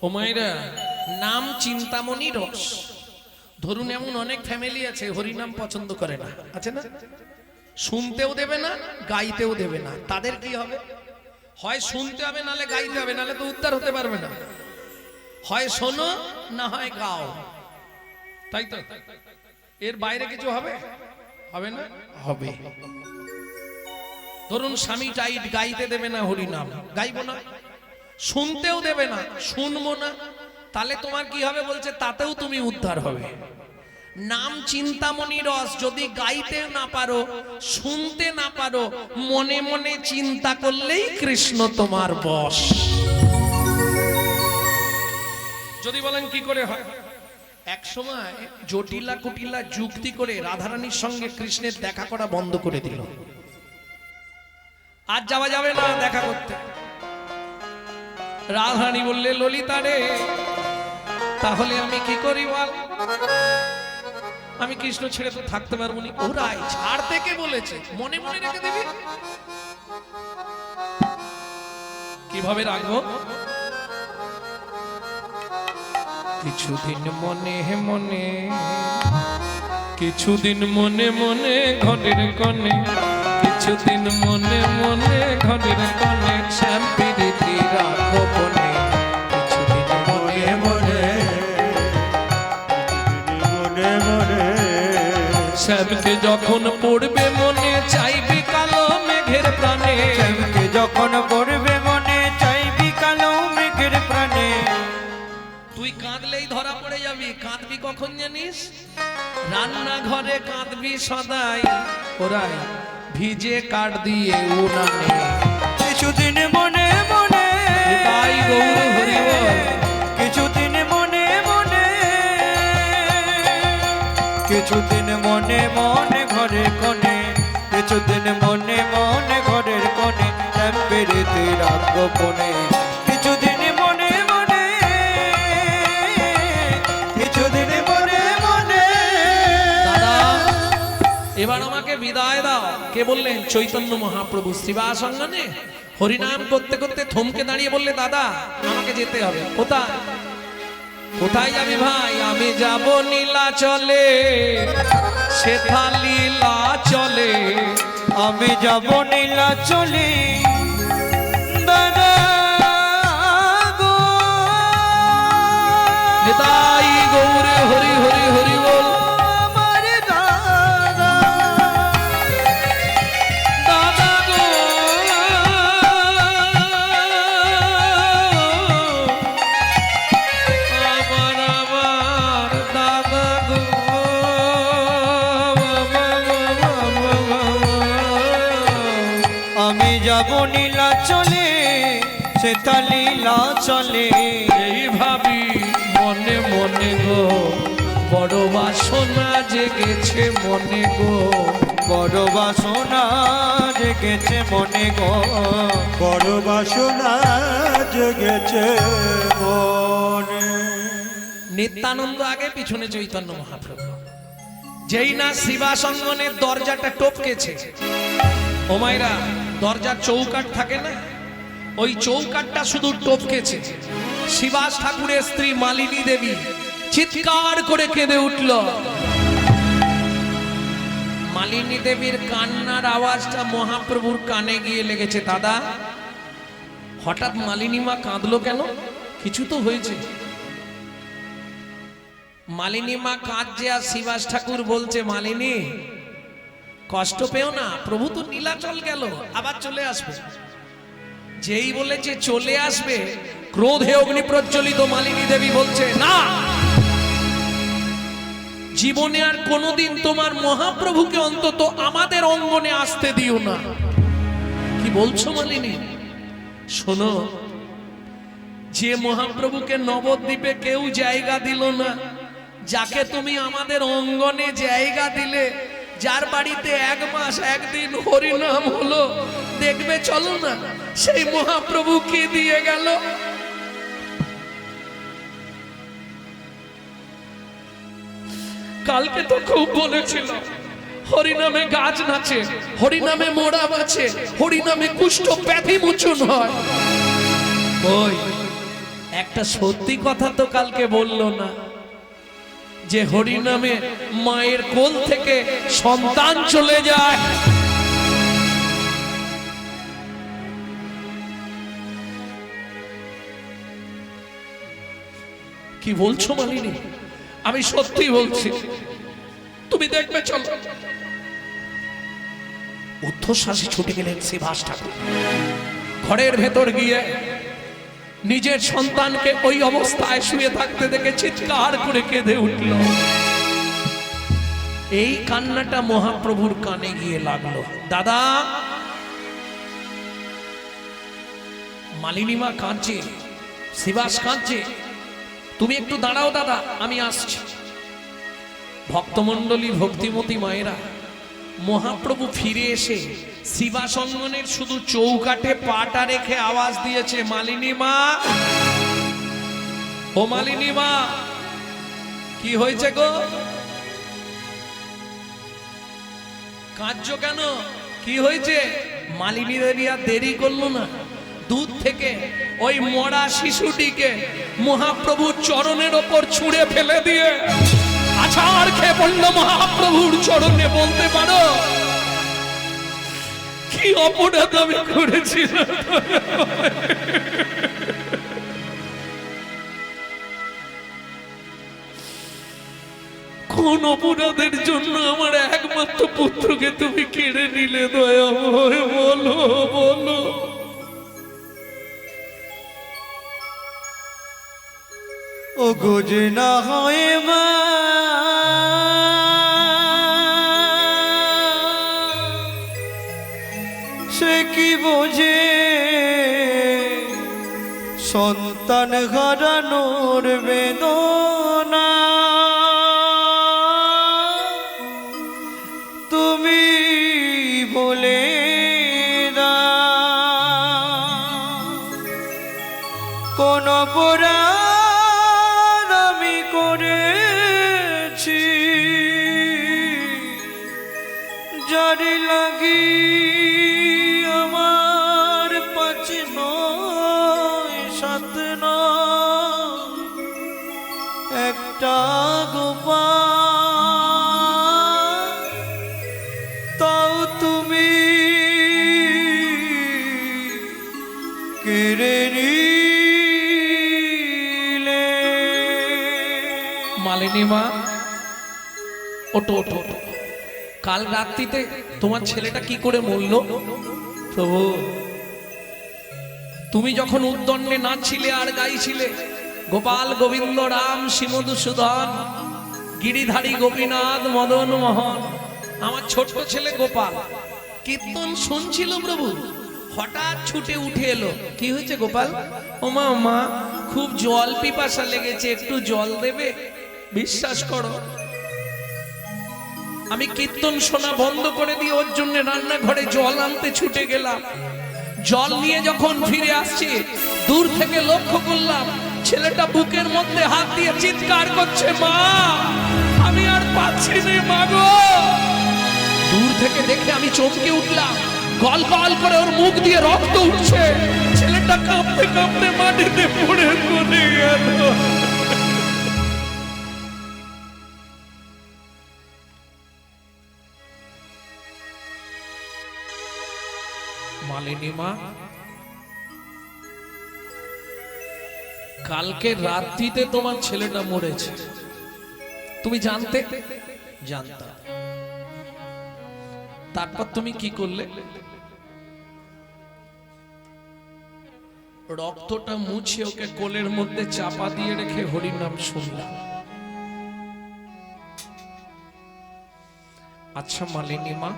Speaker 1: ও মায়েরা নাম চিন্তামণি রস। ধরুন এমন অনেক ফ্যামিলি আছে হরিনাম পছন্দ করে না, আছে না? শুনতেও দেবে না, গাইতেও দেবে না। তাদের কি হবে? হয় শুনতে হবে, নালে গাইতে হবে, নালে তো উদ্ধার হতে পারবে না। হয় শোনো, না হয় গাও, তাই তো? এর বাইরে কিছু হবে? হবে না? হবে। ধরুন স্বামী টাইট, গাইতে দেবে না হরিনাম, গাইবো না। শুনতেও দেবে না, শুনবো না। তাহলে তোমার কি হবে বলছে? তাতেও তুমি উদ্ধার হবে। নাম চিন্তামণি রস যদি গাইতে না পারো, শুনতে না পারো, মনে মনে চিন্তা করলেই কৃষ্ণ তোমার বশ। যদি বলেন কি করে হয়? এক সময় জটিলা কুটিলা যুক্তি করে রাধারানীর সঙ্গে কৃষ্ণের দেখা করা বন্ধ করে দিল। আজ যাওয়া যাবে না দেখা করতে। রাধারানী বললে, ললিতা রে, তাহলে আমি কি করি বল? আমি কৃষ্ণ ছেড়ে তো থাকতে পারবো না। ওরাই ছাড় থেকে বলেছে, মনে মনে রেখে দিবি। কিভাবে রাখবো? কিছুদিন মনে মনে, কিছুদিন মনে মনে ঘরের কোণে, কিছুদিন মনে মনে ঘরের কোণে শ্যাম প্রীতি রাখো বনে। কিছুদিন মনে মনে
Speaker 3: মনে মনে
Speaker 1: শ্যামকে যখন পড়বে মনে চাইবি কালো মেঘের প্রাণে।
Speaker 2: শ্যামকে যখন পড়বে মনে চাইবি কালো মেঘের প্রাণে।
Speaker 1: তুই কাঁদলেই ধরা পড়ে যাবি। কাঁদবি কখন জানিস? রান্নাঘরে কাঁদবি সদাই, ওরাই ভিজে কাঠ দিয়ে উনানে।
Speaker 2: কিছুদিন মনে মনে
Speaker 1: তাই গৌর হরি বল।
Speaker 2: কিছুদিন মনে মনে, কিছুদিন মনে মনে ঘরের কোণে, কিছুদিন মনে মনে ঘরের কোণে শ্যাম প্রীতি রাখো বনে। কিছুদিন মনে মনে, কিছুদিন মনে মনে।
Speaker 1: দাদা এবার আমাকে বিদায় দাও। কে বললেন? চৈতন্য মহাপ্রভু শ্রীবাসঙ্গনে হরিনাম করতে করতে থমকে দাঁড়িয়ে বললে, দাদা আমাকে যেতে হবে। কোথায়? কোথায় যাবি ভাই? আমি যাব নীলাচলে, সেথা লীলা চলে।
Speaker 2: আমি যাব নীলাচলে দাদা গো।
Speaker 1: নিতাই গৌরে হরি হরি হরি বল।
Speaker 2: আমার দাদা,
Speaker 1: দাদা গো আমার আমার দাদা গো।
Speaker 2: আমি যাব নীলাচলে সেথা লীলা চলে।
Speaker 1: এই ভাবি মনে মনে গো, বড় বাসনা জেগেছে মনে গো।
Speaker 2: বড় বাসনা জেগেছে মনে গো।
Speaker 3: বড় বাসনা জেগেছে মনে।
Speaker 1: নিত্যানন্দ আগে, পিছনে চৈতন্য মহাপ্রভু। যেই না শিবাসঙ্গনের দরজাটা টপকেছে, ও মায়েরা, দরজার চৌকাঠ থাকে না, ওই চৌকাঠটা শুধু টপকেছে। শিবাস ঠাকুরের স্ত্রী মালিনী দেবী চিৎকার করে কেঁদে উঠল। মালিনী দেবীর কান্নার আওয়াজটা মহাপ্রভুর কানে গিয়ে লেগেছে। দাদা হঠাৎ মালিনী মা কাঁদলো কেন? কিছু তো হয়েছে। মালিনী মা কাঁদছে আর শিবাস ঠাকুর বলছে, মালিনী কষ্ট পেও না, প্রভু তো নীলাচল গেল, আবার চলে আসবে। যেই বলেছে চলে আসবে, ক্রোধে অগ্নি প্রজ্বলিত মালিনী দেবী বলছে না, জীবনে আর কোনোদিন তোমার মহাপ্রভুকে অন্তত আমাদের অঙ্গনে আসতে দিও না। কি বলছো মালিনী? শোনো, যে মহাপ্রভুকে নবদ্বীপে কেউ জায়গা দিল না, যাকে তুমি আমাদের অঙ্গনে জায়গা দিলে, যার বাড়িতে 1 মাস 1 দিন হরিনাম হলো, দেখবে চলো না, সেই মহাপ্রভু কি দিয়ে গেল? কালকে তো খুব বলেছিল হরিনামে গাছ নাচে, হরিনামে মোড়া বাঁচে, হরিনামে কুষ্ঠ ব্যাধি মোচন হয়। ওই একটা সত্যি কথা তো কালকে বললো না, যে হরিনামে মায়ের কোল থেকে সন্তান চলে যায়। কি বলছো মালিনী? আমি সত্যি বলছি, তুমি দেখবে চলো। ঊর্ধ্বশ্বাসে ছুটে গেলেন শ্রীবাস ঠাকুর, ঘরের ভেতর গিয়ে নিজের সন্তানকে ওই অবস্থায় শুয়ে থাকতে দেখে চিৎকার করে কেঁদে উঠল। এই কান্নাটা মহাপ্রভুর কানে গিয়ে লাগলো। দাদা, মালিনী মা কাঁদছে, শ্রীবাস কাঁদছে, তুমি একটু দাঁড়াও দাদা, আমি আসছি। ভক্তমণ্ডলী, ভক্তিমতী মায়েরা, মহাপ্রভু ফিরে এসে শ্রীবাস অঙ্গনের শুধু চৌকাঠে পাটা রেখে আওয়াজ দিয়েছে, মালিনী মা, ও মালিনী মা, কি হয়েছে গো? কাঁদছো কেন? কি হয়েছে? মালিনী দেবী আর দেরি করলো না, দুধ থেকে ওই মরা শিশুটিকে মহাপ্রভুর চরণের ওপর ছুঁড়ে ফেলে দিয়ে আছাড় খেয়ে পড়ল মহাপ্রভুর চরণে। বলতে পারো কি অপরাধ আমি করেছিলাম? কোন অপরাধের জন্য আমার একমাত্র পুত্রকে তুমি কেড়ে নিলে দয়াময়? বলো বলো।
Speaker 2: ও গোজ না হয় মা, সে কি বোঝে সন্তান হারানোর বেদনা? তুমি বলে দাও, কোন অপরাধ আমি করেছি যারি লাগি আমার 5 নয় 7 নয় একটা গোপাল, তাও তুমি কেড়ে নিলে।
Speaker 1: মালিনী মা, ওটো ওটো ওটো। কাল রাত্রিতে তোমার ছেলেটা কি করে মরল? প্রভু, তুমি যখন উদ্দণ্ডে নাচছিলে আর গাইছিলে, গোপাল গোবিন্দ রাম শ্রীমধুসূদন গিরিধারী গোপীনাথ মদন মোহন, আমার ছোট্ট ছেলে গোপাল কীর্তন শুনছিল প্রভু, হঠাৎ ছুটে উঠে এলো। কি হয়েছে গোপাল? ওমা মা, খুব জল পিপাসা লেগেছে, একটু জল দেবে? বিশ্বাস করো, আমি কীর্তন শোনা বন্ধ করে দিয়ে ওর জন্য রান্নাঘরে জল আনতে ছুটে গেলাম। জল নিয়ে যখন ফিরে আসছি, দূর থেকে লক্ষ্য করলাম ছেলেটা বুকের মধ্যে হাত দিয়ে চিৎকার করছে, মা আমি আর পাচ্ছি না মা গো। দূর থেকে দেখে আমি চমকে উঠলাম, গল গল করে ওর মুখ দিয়ে রক্ত উঠছে। ছেলেটা কাঁপতে কাঁপতে মাটিতে পড়ে চলে গেল। মালিনী মা, কালকে রাত্রিতে তোমার ছেলেটা মরেছে, তুমি জানতে? জানতাম। তারপর তুমি কি করলে? রক্তটা মুছে ওকে কোলের মধ্যে চাপা দিয়ে রেখে হরিনাম শুনলাম। আচ্ছা মালিনী মা,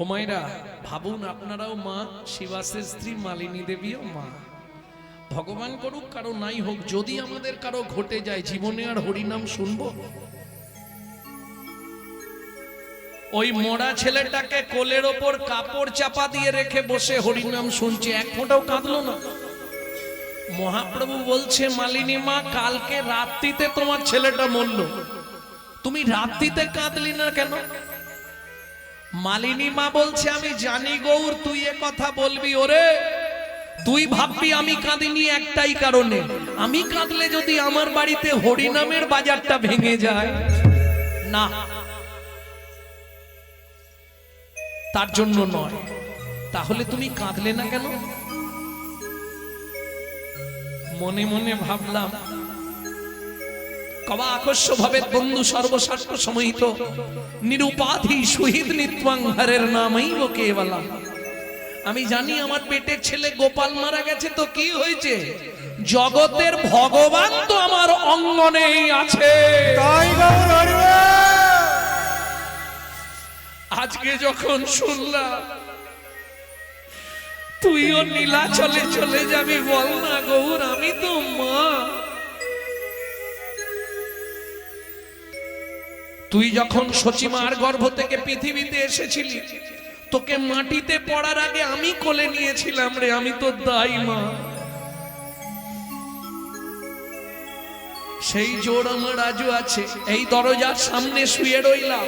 Speaker 1: ও মায়েরা ভাবুন আপনারাও মা, শিবাসের স্ত্রী মালিনী দেবীও মা। ভগবান করুক কারো নাই হোক, যদি আমাদের কারো ঘটে যায় জীবনে আর হরিনাম শুনবো? ওই মরা ছেলেটাকে কোলের ওপর কাপড় চাপা দিয়ে রেখে বসে হরিনাম শুনছে, এক ফোঁটাও কাঁদলো না। মহাপ্রভু বলছে মালিনী মা, কালকে রাত্রিতে তোমার ছেলেটা মরল, তুমি রাত্রিতে কাঁদলি না কেন? মালিনী মা বলছে আমি জানি গৌর তুই এ কথা বলবি, ওরে তুই ভাববি আমি কাঁদিনি একটাই কারণে, আমি কাঁদলে যদি আমার বাড়িতে হরিনামের বাজারটা ভেঙে যায়, না তার জন্য নয়। তাহলে তুমি কাঁদলে না কেন? মনে মনে ভাবলাম কবা আকস্য ভাবে বন্ধু সর্বশাস্ত্র সমহিত নিরুপাধি সুহিত নিত্বাং হরের নামৈব কেবলম। আমি জানি আমার পেটের ছেলে গোপাল মারা গেছে তো কি হয়েছে, জগতের ভগবান তো আমার অঙ্গনেই আছে।
Speaker 3: তাই গৌর হরি বল।
Speaker 1: আজকে যখন শুনলাম তুইও নীলাচলে চলে যাবি, বল না গৌর, আমি তো মা। তুই যখন সচিমার গর্ভ থেকে পৃথিবীতে এসেছিলি, তোকে মাটিতে পড়ার আগে আমি কোলে নিয়েছিলাম রে, আমি তো দাই মা। সেই জোর আমার আজও আছে। এই দরজার সামনে শুয়ে রইলাম,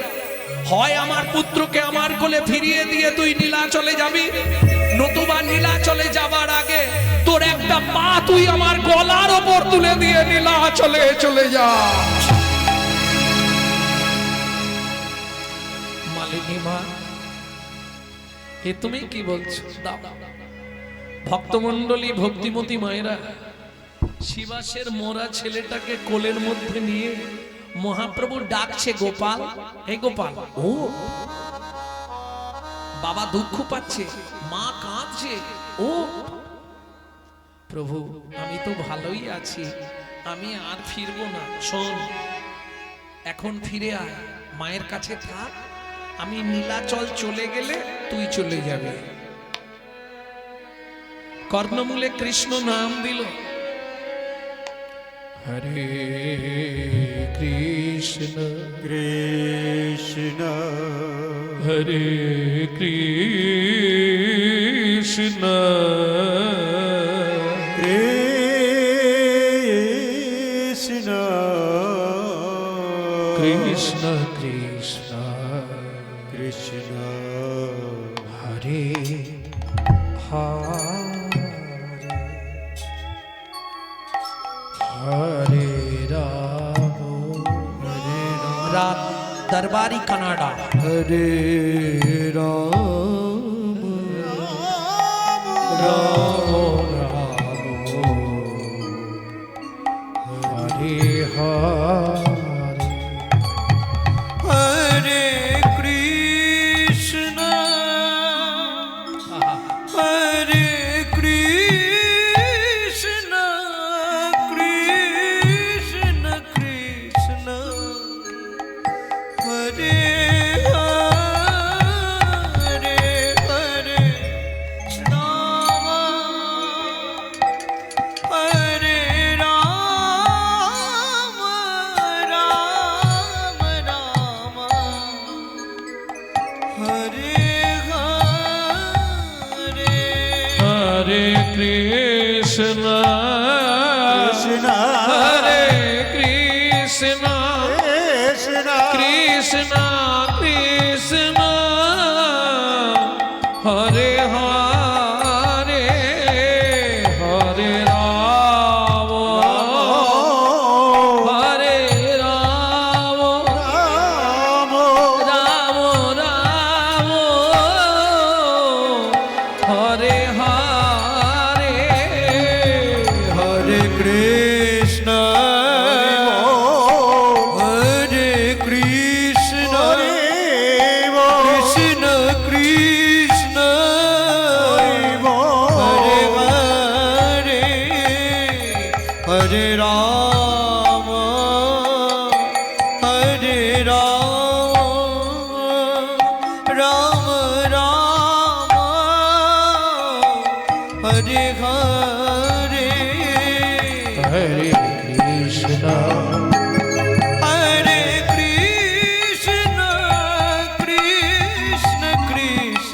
Speaker 1: হয় আমার পুত্রকে আমার কোলে ফিরিয়ে দিয়ে তুই নীলাচলে যাবি, নতুবা নীলাচলে যাবার আগে তোর একটা পা তুই আমার গলার ওপর তুলে দিয়ে নীলাচলে চলে যা। মালিনী মা, এ তুমি কি বলছো? দাও। ভক্তমণ্ডলী ভক্তিমতী মায়েরা, শিবাসের মোরা ছেলেটাকে কোলের মধ্যে নিয়ে মহাপ্রভু ডাকছে, গোপাল, হে গোপাল। ও বাবা দুঃখ পাচ্ছে, মা কাঁদছে, ও প্রভু আমি তো ভালোই আছি, আমি আর ফিরবো না। শোন, এখন ফিরে আয়, মায়ের কাছে থাক, আমি নীলাচল চলে গেলে তুই চলে যাবে। কর্ণমূলে কৃষ্ণ নাম দিল, হরে কৃষ্ণ
Speaker 3: কৃষ্ণ
Speaker 1: হরে কৃষ্ণ
Speaker 3: কৃষ্ণ
Speaker 1: কৃষ্ণ কৃষ্ণ
Speaker 3: কৃষ্ণ
Speaker 1: হরে হরে হরে রাম হরে রাম। दरबारी कनाडा
Speaker 2: हरे राम राम राम
Speaker 1: हरे हरे
Speaker 2: हरे कृष्ण हरे कृष्ण कृष्ण कृष्ण हरे हरे हरे राम हरे राम राम राम हरे हरे
Speaker 1: हरे कृष्ण
Speaker 3: कृष्ण
Speaker 1: हरे कृष्ण
Speaker 3: कृष्ण
Speaker 1: कृष्ण कृष्ण हरे हरे हरे राम हरे राम
Speaker 3: राम
Speaker 1: राम राम हरे हरे
Speaker 2: हरे कृष्ण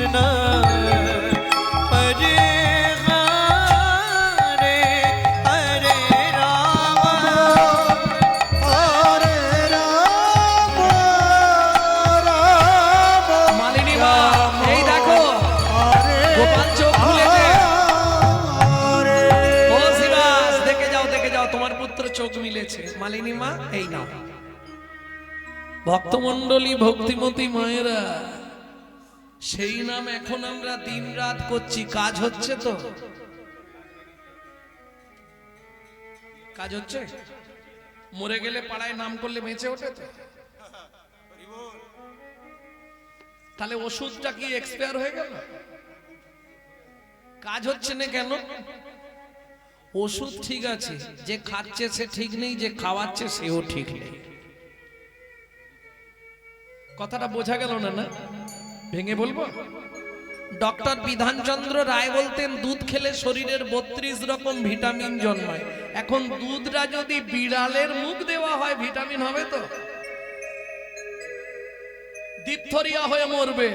Speaker 2: কৃষ্ণ হরে হরে হরে রাম
Speaker 3: হরে রাম রাম
Speaker 1: মালিনী মা এই দেখো
Speaker 3: হরে
Speaker 1: গোপাল চোখ খুলেছে।
Speaker 3: হরে
Speaker 1: ও শিবাস দেখে যাও তোমার পুত্র চোখ মিলেছে। মালিনী মা এই নাও। ভক্তমণ্ডলী ভক্তিমতী মায়েরা, সেই নাম এখন আমরা দিন রাত করছি, কাজ হচ্ছে তো? কাজ হচ্ছে? মরে গেলে পাড়ায় নাম করলে বেঁচে ওঠে তো? তাহলে ওষুধটা কি এক্সপায়ার হয়ে গেল? কাজ হচ্ছে না কেন? ওষুধ ঠিক আছে, যে খাচ্ছে সে ঠিক নেই, যে খাওয়াচ্ছে সেও ঠিক নেই। কথাটা বোঝা গেল না? না ভেঙে বলবো? ডক্টর বিধানচন্দ্র রায় বলতেন দুধ খেলে শরীরের 32 রকম ভিটামিন জন্মায়। এখন দুধটা যদি বিড়ালের মুখ দেওয়া হয় ভিটামিন হবে তো? ডিপথরিয়া হয়ে মরবে।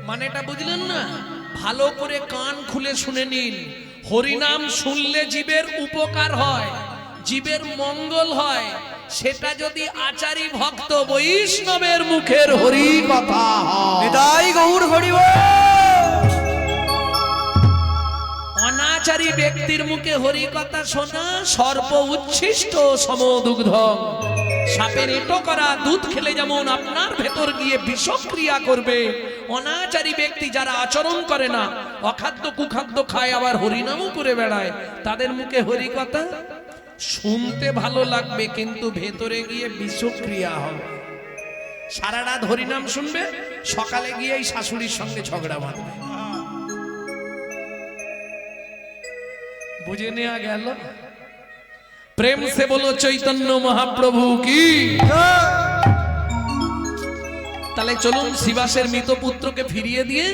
Speaker 1: মানেটা বুঝলেন না? ভালো করে কান খুলে শুনে নিন। হরিনাম শুনলে জীবের উপকার হয়, জীবের মঙ্গল হয়। সেটা যদি আচারী ভক্ত বৈষ্ণবের মুখের হরি কথা হয়।
Speaker 2: নিতাই গৌর হরি বল।
Speaker 1: অনাচারী ব্যক্তির মুখে হরি কথা শোনা সর্প উচ্ছিষ্ট সমদুগ্ধ। সাপের এঁটো করা দুধ খেলে যেমন আপনার ভেতর গিয়ে বিষক্রিয়া করবে, অনাচারী ব্যক্তি যারা আচরণ করে না, অখাদ্য কুখাদ্য খায়, আবার হরিনামও করে বেড়ায়, তাদের মুখে হরি কথা শুনতে ভালো লাগবে কিন্তু ভেতরে গিয়ে বিষক্রিয়া হবে। সারা রাত হরিনাম শুনবে, সকালে গিয়ে এই শাশুড়ির সঙ্গে ঝগড়া বাঁধবে। বুঝে নেওয়া গেল? প্রেম সে বলো চৈতন্য মহাপ্রভু কি। তাহলে চলুন শিবাসের মৃত পুত্রকে ফিরিয়ে দিয়ে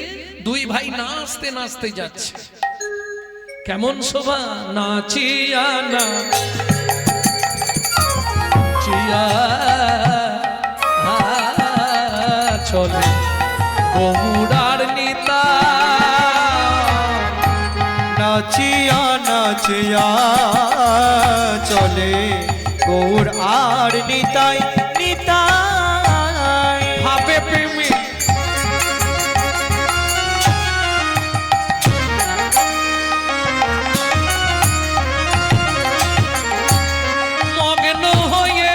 Speaker 1: দুই ভাই নাচতে নাচতে যাচ্ছে। কেমন শোভা নাচিয়া না চিয়া চলে গৌড়ার নিতা।
Speaker 2: নাচিয়া নাচিয়া চলে গৌর আর নিতাই নিতাই।
Speaker 1: ভাবে প্রেমী মগ্ন হয়ে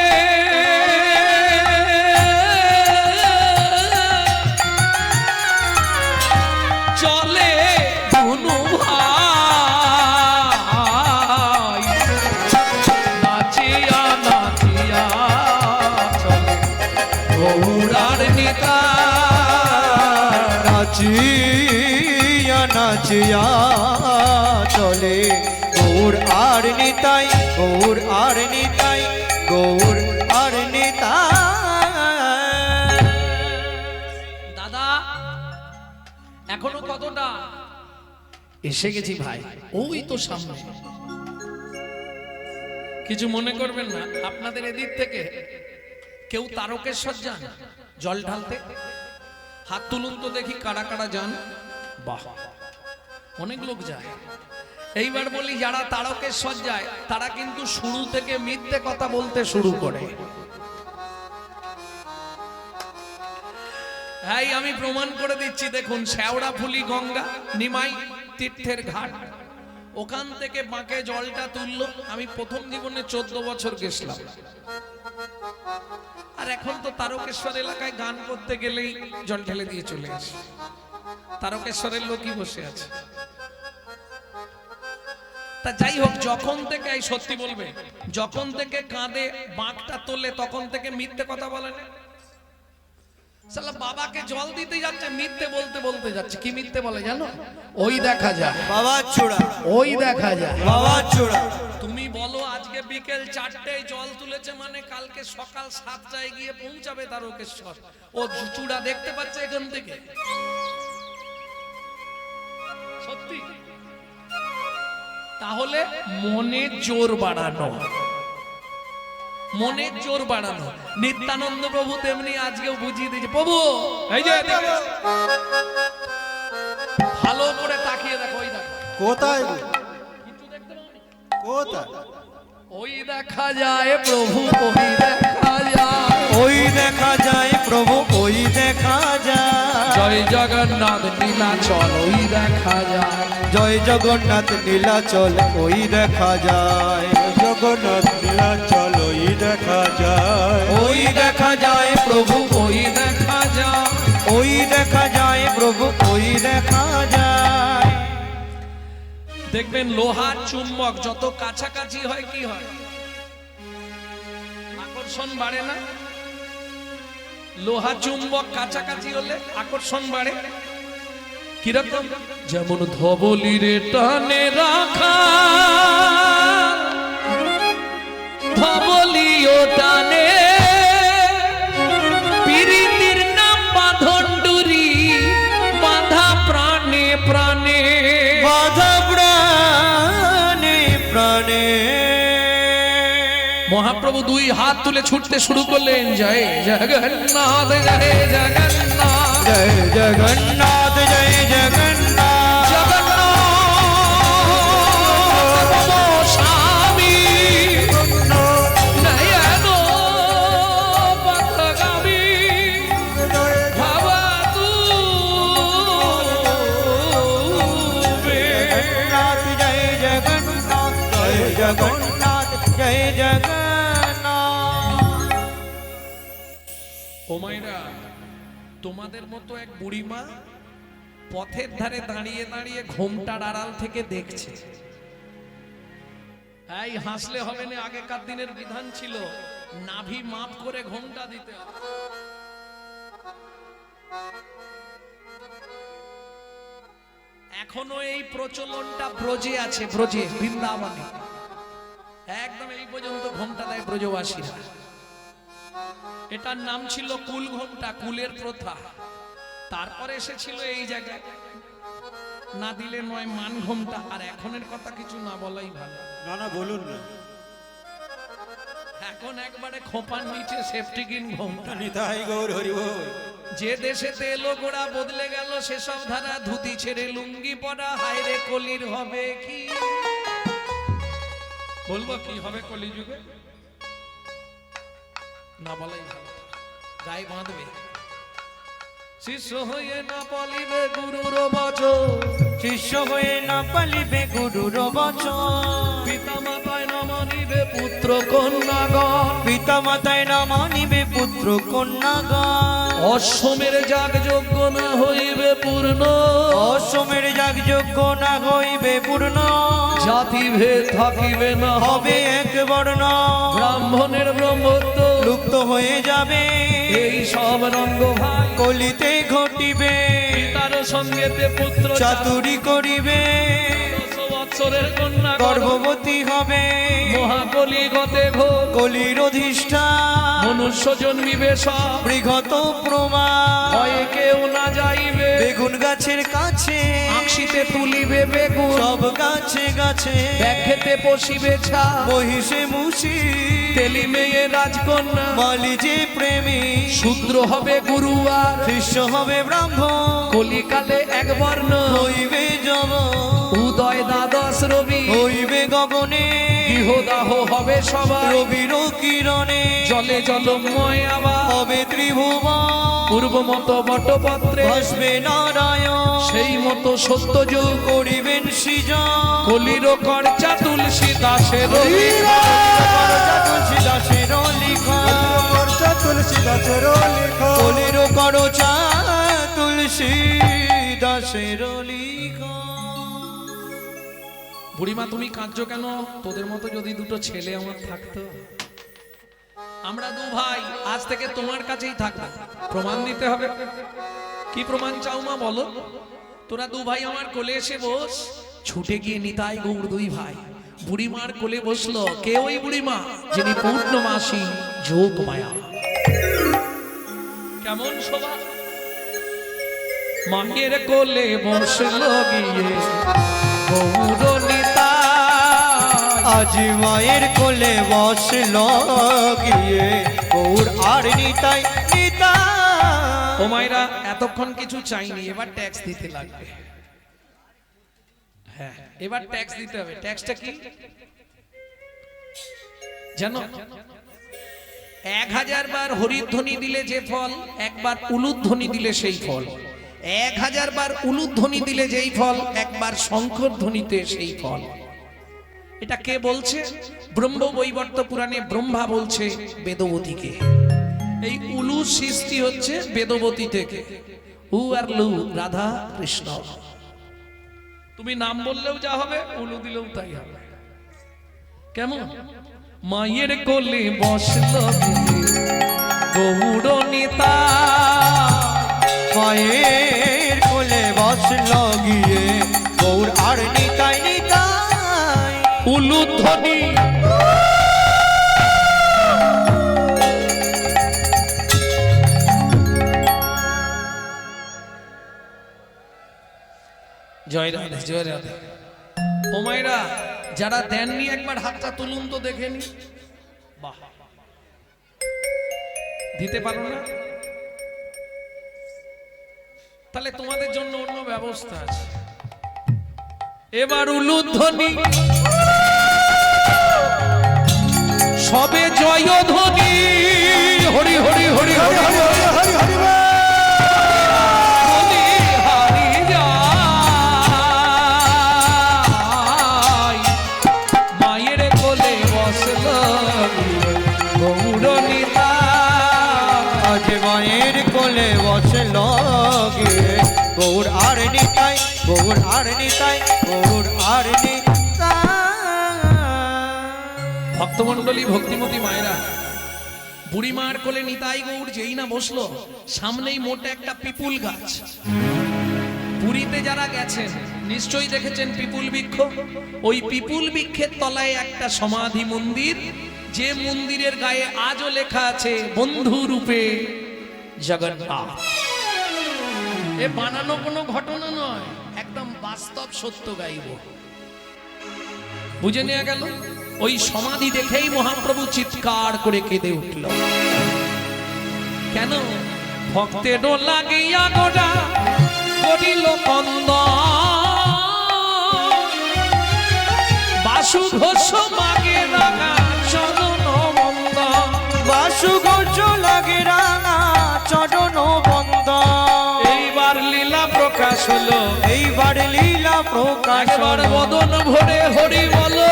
Speaker 1: চলে ধনু ভাই। নাচিয়া নাচিয়া চলে গৌড়ার নিতা।
Speaker 2: নাচিয়া নাচিয়া চলে গৌর আর নিতাই গৌর আর নিতাই গৌর আর নিতাই।
Speaker 1: দাদা এখনো কতটা? এসে গেছি ভাই, ওই তো সামনে। কিছু মনে করবেন না, আপনাদের এদিক থেকে কেউ তারকেশ্বর যান জল ঢালতে? হাত তুলুন তো দেখি কারা কারা যান। বাহ, অনেক লোক যায়। এইবার বলি, যারা তারকেশ্বর যায় তারা কিন্তু শুরু থেকে মিথ্যে কথা বলতে শুরু করে। হ্যাঁ, আমি প্রমাণ করে দিচ্ছি। দেখুন, শেওড়াফুলি গঙ্গা নিমাই তীর্থের ঘাট, ওখান থেকে বাঁকে জলটা তুললো। আমি প্রথম জীবনে 14 বছর গেছিলাম। আর এখন তো তারকেশ্বর এলাকায় গান করতে গেলেই জল ঢেলে দিয়ে চলে আসে। তারকেশ্বরের লোকই বসে আছে। তা যাই হোক, যখন থেকে, এই সত্যি বলবে, যখন থেকে কাঁধে বাঁকটা তোলে তখন থেকে মিথ্যে কথা বলে না। শালা বাবাকে জল দিতে যাচ্ছে, মিথ্যে বলতে বলতে যাচ্ছে। কি মিথ্যে বলে জানো? ওই দেখা যায়
Speaker 2: বাবা চূড়া
Speaker 1: ওই দেখা যায়
Speaker 2: বাবা চূড়া।
Speaker 1: তুমি বলো আজকে বিকেল 4টায় জল তুলেছে মানে কালকে সকাল 7টায় গিয়ে পৌঁছাবে তারকেশ্বর। ও চূড়া দেখতে পাচ্ছে এখান থেকে। সত্যি? তাহলে মনের জোর বাড়ানো, মনের জোর বাড়ানো। নিত্যানন্দ প্রভু তেমনি আজকেও বুঝিয়ে দিয়েছে। প্রভু এই যে
Speaker 3: কোথায় গো? কোথায়?
Speaker 1: ওই দেখা যায় প্রভু, ওই দেখা যায়,
Speaker 2: ওই দেখা যায় প্রভু, ওই দেখা যায়।
Speaker 1: জয় জগন্নাথ নীলাচল ওই দেখা যায়,
Speaker 2: জয় জগন্নাথ নীলাচল ওই দেখা যায়।
Speaker 3: জগন্নাথ নীলাচল ওই দেখা যায়।
Speaker 2: ওই দেখা যায় প্রভু,
Speaker 1: ওই দেখা যায়।
Speaker 2: ওই দেখা যায় প্রভু, ওই দেখা যায়।
Speaker 1: দেখবেন লোহার চুম্বক যত কাছাকাছি হয় কি হয়, আকর্ষণ বাড়ে না? লোহা চুম্বক কাছাকাছি হলে আকর্ষণ বাড়ে। কিরকম? যেমন ধবলিরে টানে রাখা, ধবলিও টানে, পীড়িতির নাম বাঁধন ডুরি, বাঁধা প্রাণে প্রাণে,
Speaker 2: বাধা প্রাণে প্রাণে।
Speaker 1: মহাপ্রভু দুই হাত তুলে ছুটতে শুরু করলেন, জয় জগন্নাথ, জয় জগন্নাথ,
Speaker 2: জয় জগন্নাথ, জয় জগন্নাথ।
Speaker 1: জগন্নাথ স্বামী নয়ন পথগামী, ভবতুবে।
Speaker 2: জগন্নাথ, জয় জগন্নাথ, জয় জগন্নাথ, জয় জগন্নাথ।
Speaker 1: ও মায়েরা, তোমাদের মতো এক বুড়িমা পথের ধারে দাঁড়িয়ে দাঁড়িয়ে ঘোমটার আড়াল থেকে দেখছে। এই হাসলে হবে না, আগেকার দিনের বিধান ছিল নাভি মাপ করে ঘোমটা দিতে হবে। এখনো এই প্রচলনটা ব্রজে আছে, ব্রজে বৃন্দাবনে একদম এই পর্যন্ত ঘোমটা দেয় ব্রজবাসীরা। এটার নাম ছিল কুল ঘোমটা, কুলের প্রথা। তারপরে এসেছিল এই জায়গায় না দিলে নয় মান ঘোমটা। আর এখনের কথা কিছু না বলাই ভালো।
Speaker 3: না না বলুন না।
Speaker 1: এখন একবারে খোপার নিচে সেফটিকিন ঘোমটা।
Speaker 3: নিতাই গৌর হরি বল।
Speaker 1: যে দেশেতে এলো গোড়া বদলে গেল সেসব ধারা, ধুতি ছেড়ে লুঙ্গি পরা, হায়রে কলির হবে কি? বলবো কি হবে কলিযুগে? না বলাই ভালো, গায়ে বাঁধবে। শিষ্য হয়ে না পালিবে গুরুর বচন,
Speaker 2: শিষ্য হয়ে না পালিবে গুরুর বচন।
Speaker 1: পিতা মাতায় না মানিবে পুত্র কন্যাগণ,
Speaker 2: পিতা মাতায় না মানিবে পুত্র কন্যাগণ।
Speaker 1: অশ্বমের যাগ যজ্ঞ না হইবে পূর্ণ,
Speaker 2: অশ্বমের যাগ যজ্ঞ না হইবে পূর্ণ।
Speaker 1: জাতি ভেদ থাকিবে না,
Speaker 2: হবে এক বর্ণ,
Speaker 1: ব্রাহ্মণের ব্রহ্মত্ব
Speaker 2: লুপ্ত হয়ে যাবে।
Speaker 1: এই সব রঙ্গ ভাই
Speaker 2: কলিতে ঘটিবে,
Speaker 1: পিতার সঙ্গেতে পুত্র
Speaker 2: চাতুরি করিবে।
Speaker 1: 10 বৎসরের কন্যা
Speaker 2: গর্ভবতী হবে,
Speaker 1: মহাকলি গতে ঘোর,
Speaker 2: কলির অধিষ্ঠান।
Speaker 1: মনুষ্য জন্মিবে সব,
Speaker 2: বৃহৎ প্রমাণ।
Speaker 1: ভয়ে কেউ না যাইবে।
Speaker 2: বেগুন গাছের কাছে,
Speaker 1: আঁকশিতে তুলিবে বেগুন,
Speaker 2: সব গাছে গাছে।
Speaker 1: ব্যাঘেতে পশিবে ছা,
Speaker 2: মহিষে মুষি,
Speaker 1: তেলি মেয়ে রাজকন্যা।
Speaker 2: মালি যে প্রেমী,
Speaker 1: শূদ্র হবে গুরু আর
Speaker 2: শিষ্য হবে ব্রাহ্মণ।
Speaker 1: কলিকালে এক বর্ণ,
Speaker 2: হইবে যম,
Speaker 1: উদয় দ্বাদশ রবি।
Speaker 2: হইবে গগনে,
Speaker 1: গৃহদাহ হবে সবার,
Speaker 2: রবির কিরণে।
Speaker 1: জলে জলময় আবার
Speaker 2: হবে ত্রিভুবন,
Speaker 1: পূর্ব মতো বটপত্রে
Speaker 2: ভাসবে নারায়ণ।
Speaker 1: সেই মতো সত্য যুগ
Speaker 2: করিবেন সৃজন,
Speaker 1: কলির কর্চা তুলসী দাসের
Speaker 2: তুলসী দাসের লিখন।
Speaker 3: বর্ষা তুলসী দাসের লিখন।
Speaker 2: কলির করচা তুলসী দাসের লিখন।
Speaker 1: বুড়িমা তুমি কাঁদছো কেন? তোদের মতো যদি দুটো ছেলে আমার থাকতো। আমরা দু ভাই আজ থেকে তোমার কাছেই থাকবো। প্রমাণ দিতে হবে। কি প্রমাণ চাও মা বলো? তোরা দু ভাই আমার কোলে এসে বস। ছুটে গিয়ে নিতাই গৌর দুই ভাই বুড়িমার কোলে বসলো। কে ওই বুড়িমা? যিনি পূর্ণমাসী যোগ মায়া। কেমন শোভা! মায়ের কোলে বসলো গিয়ে গৌর নিতাই।
Speaker 2: আজ মায়ের কোলে বসল গিয়ে গৌর আর নিতাই নিতাই।
Speaker 1: ও মায়েরা, এতক্ষণ কিছু চাইনি, এবার ট্যাক্স দিতে লাগবে। হ্যাঁ, এবার ট্যাক্স দিতে হবে। ট্যাক্সটা কি জানো? 1000 বার হরিধ্বনি দিলে যে ফল, একবার উলুধ্বনি দিলে সেই ফল। 1000 বার উলুধ্বনি দিলে যেই ফল, একবার শঙ্কর ধ্বনিতে সেই ফল। এটা কে বলছে? ব্রহ্ম বৈবর্ত পুরাণে ব্রহ্মা বলছে বেদবতীকে। এই উলু সৃষ্টি হচ্ছে বেদবতী থেকে। উ আর লু, রাধা কৃষ্ণ। তুমি নাম বললেও যা হবে, উলু দিলেও তাই হবে। কেমন? মায়ের কোলে বসল গৌর নেতা,
Speaker 2: মায়ের কোলে বসল গিয়ে গৌর আর নিতাই নিতাই।
Speaker 1: উলুধ্বনি জয় রাধে, জয় রাধে। ও মায়েরা, যারা দেননি একবার হাতটা তুলুন তো দেখেনি। বাহ, দিতে পারো না? তাহলে তোমাদের জন্য অন্য ব্যবস্থা আছে। এবার উলুধ্বনি সবে জয় ধ্বনি, হরি হরি হরি হরি হরি
Speaker 3: হরি হরি হরি বল।
Speaker 1: হরি হরি যায়। মায়ের কোলে বসল গৌর নিতাই।
Speaker 2: আজ মায়ের কোলে বসল গিয়ে গৌর আর নিতাই, গৌর আর নিতাই, গৌর আর নিতাই।
Speaker 1: ভক্তমণ্ডলী, ভক্তিমতী মায়েরা, বুড়ি মার কোলে নিতাই গৌর যেই না বসলো, সামনেই মোটা একটা পিপুল গাছ। পুরীতে যারা গেছেন নিশ্চয়ই দেখেছেন পিপুল বৃক্ষ। ওই পিপুল বৃক্ষের তলায় একটা সমাধি মন্দির, যে মন্দিরের গায়ে আজও লেখা আছে বন্ধু রূপে জগন্নাথ। এ বানানো কোনো ঘটনা নয়, একদম বাস্তব সত্য গাইব। বুঝে নেওয়া গেল? ওই সমাধি দেখেই মহাপ্রভু চিৎকার করে কেঁদে উঠল। কেন? ভক্তের লাগিয়া গোডা করিল কন্দ, বাসু ঘোষ মাগে রাঙা চরণ বন্দ।
Speaker 2: বাসু ঘোষ লাগে রাঙা চরণ বন্দ।
Speaker 1: এইবার লীলা প্রকাশ হলো,
Speaker 2: এইবার লীলা প্রকাশ
Speaker 1: একবার
Speaker 2: হলো,
Speaker 1: বদন ভরে হরি বলো।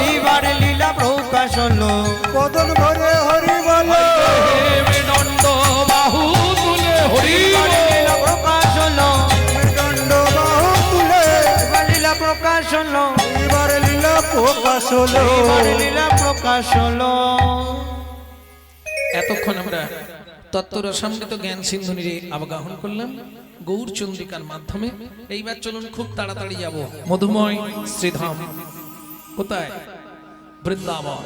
Speaker 2: এইবার লীলা প্রকাশ হলো।
Speaker 3: বদন ভরে হরি বল।
Speaker 1: দণ্ড বাহু তুলে হরি
Speaker 2: এইবার লীলা প্রকাশ হলো,
Speaker 3: দণ্ড বাহু তুলে
Speaker 2: এইবার লীলা প্রকাশ হলো,
Speaker 3: এবার লীলা প্রকাশ হলো।
Speaker 2: এইবার লীলা প্রকাশ হলো।
Speaker 1: এতক্ষণ আমরা তত্ত্বরসামৃত জ্ঞান সিন্ধুনির আবগাহন করলাম গৌর চন্দ্রিকার মাধ্যমে। এইবার চলুন খুব তাড়াতাড়ি যাব মধুময় শ্রীধাম। কোথায়? বৃন্দাবন।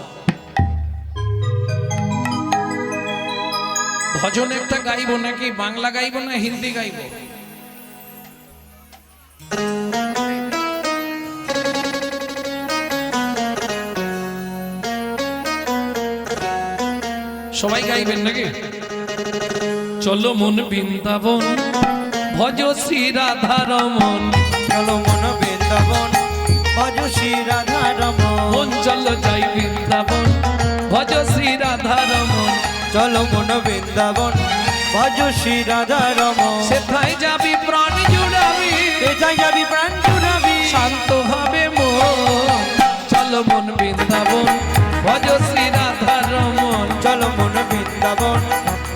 Speaker 1: ভজন একটা গাইব নাকি বাংলা গাইব না হিন্দি গাইব? সবাই গাইবেন নাকি? চলো মন বৃন্দাবন, ভজ শ্রী রাধা রমন।
Speaker 2: চলো মন বৃন্দাবন, ভজ শ্রী রাধা রমন।
Speaker 1: মন চলো যাই বৃন্দাবন, ভজ শ্রী রাধা রমন।
Speaker 2: চলো মন বৃন্দাবন, ভজ শ্রী রাধা রমন।
Speaker 1: সেথায় যাবি প্রাণ জুড়াবি,
Speaker 2: কোথায় যাবি প্রাণ জুড়াবি,
Speaker 1: শান্ত ভাবে মন। চলো মন বৃন্দাবন, ভজ শ্রী রাধা রমন।
Speaker 2: চলো মন বৃন্দাবন,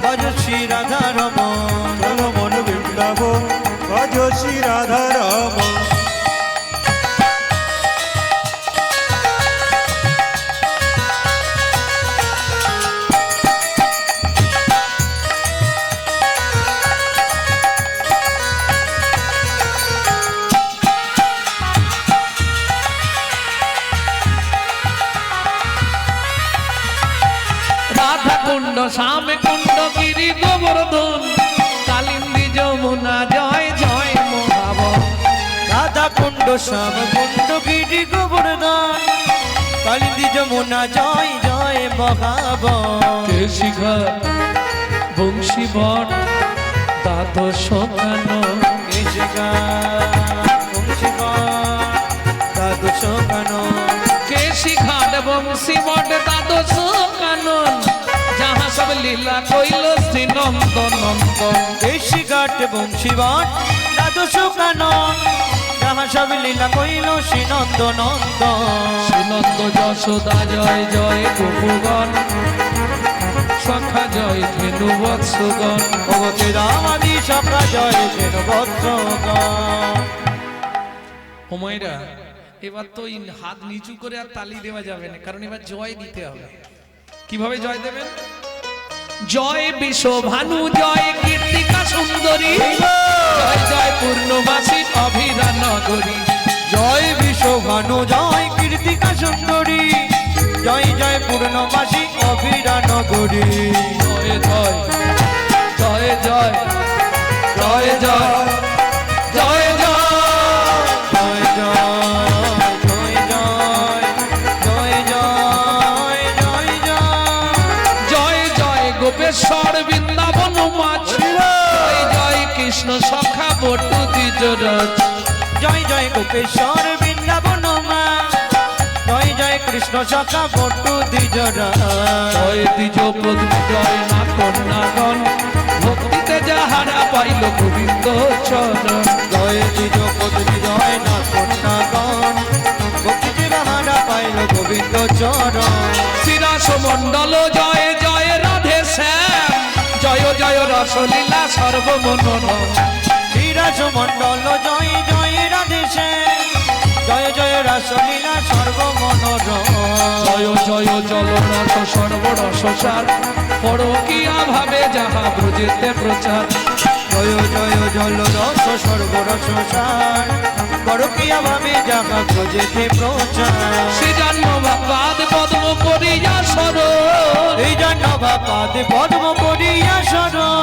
Speaker 2: ভজ শ্রী রাধা রমন।
Speaker 3: চলো মন বৃন্দাবন, ভজ শ্রী রাধা রমন।
Speaker 1: রাধা কুণ্ড, শ্যাম কুণ্ড, গিরি গোবর্ধন, কালিন্দী যমুনা, জয় জয় মহাবন।
Speaker 2: রাধা কুণ্ড, শ্যাম কুণ্ড, গিরি গোবর্ধন, কালিন্দী যমুনা, জয় জয় মহাবন।
Speaker 1: শিখর বংশী বট, দ্বাদশ কানন।
Speaker 2: কেশিকা বংশীবন,
Speaker 1: বংশীবট দ্বাদশ কানন যাহা সব লীলা কইল শ্রী নন্দ নন্দন
Speaker 2: দেশি ঘাট বংশীবাট দ্বাদশ কানন যাহা সব লীলা কইল শ্রী নন্দ নন্দন
Speaker 1: শ্রীনন্দ যশোদা জয় জয় গোপগণ সখা জয় ধেনু বৎসগণ
Speaker 2: ভগতে রামাদি সখা জয় ধেনু বৎসগণ।
Speaker 1: ওমাইরা এবার তো হাত নিচু করে আর তালি দেওয়া যাবে না, কারণ এবার জয় দিতে হবে। কিভাবে জয় দেবেন? জয় বিশ্বভানু জয় কীর্তিকা সুন্দরী জয় জয় পূর্ণবাসী অভিরা নগরী
Speaker 2: জয় বিশ্বভানু জয় কীর্তিকা সুন্দরী জয় জয় পূর্ণবাসী অভিরা নগরী
Speaker 1: জয় জয় জয় জয় জয় জয় জয় জয়
Speaker 2: জয় জয় জয় জয় জয় জয় জয়
Speaker 1: জয় জয় গোপেশ্বর বৃন্দাবন মাছ জয় জয় কৃষ্ণ সখা বটু দ্বিজরথ
Speaker 2: জয় জয় গোপেশ্বর বৃন্দাবন মা জয় জয় কৃষ্ণ সখা বটু দ্বিজরা
Speaker 1: জয় দ্বিজ পদ্মী জয় না কন্যাগণ ভক্তিতে যাহারা পাইল গোবিন্দ চরণ
Speaker 2: জয় দ্বিজ পদ্মী জয় না কন্যাগণ ভক্তি বাহারা পাইল গোবিন্দ চরণ
Speaker 1: শ্রীরাস মণ্ডল জয় জয় রাধে শ্যাম জয় জয় রসলীলা সর্বমনোরম
Speaker 2: শ্রীরাজ মণ্ডল জয় জয় রাধেশে জয় জয় রাসলীলা সর্বমনোরম
Speaker 1: জয় জয় জলরস সর্বরসার পরকিয়া ভাবে যাহা ব্রজেতে প্রচার
Speaker 2: জয় জয় জল রস সর্বরস সার করকিয়া ভাবে যাহা খোঁজেতে প্রচার
Speaker 1: শ্রী জন্মবাদ পদ্ম করিয়া সরল
Speaker 2: এই জন্য বাপাদ পদ্ম করিয়া সরণ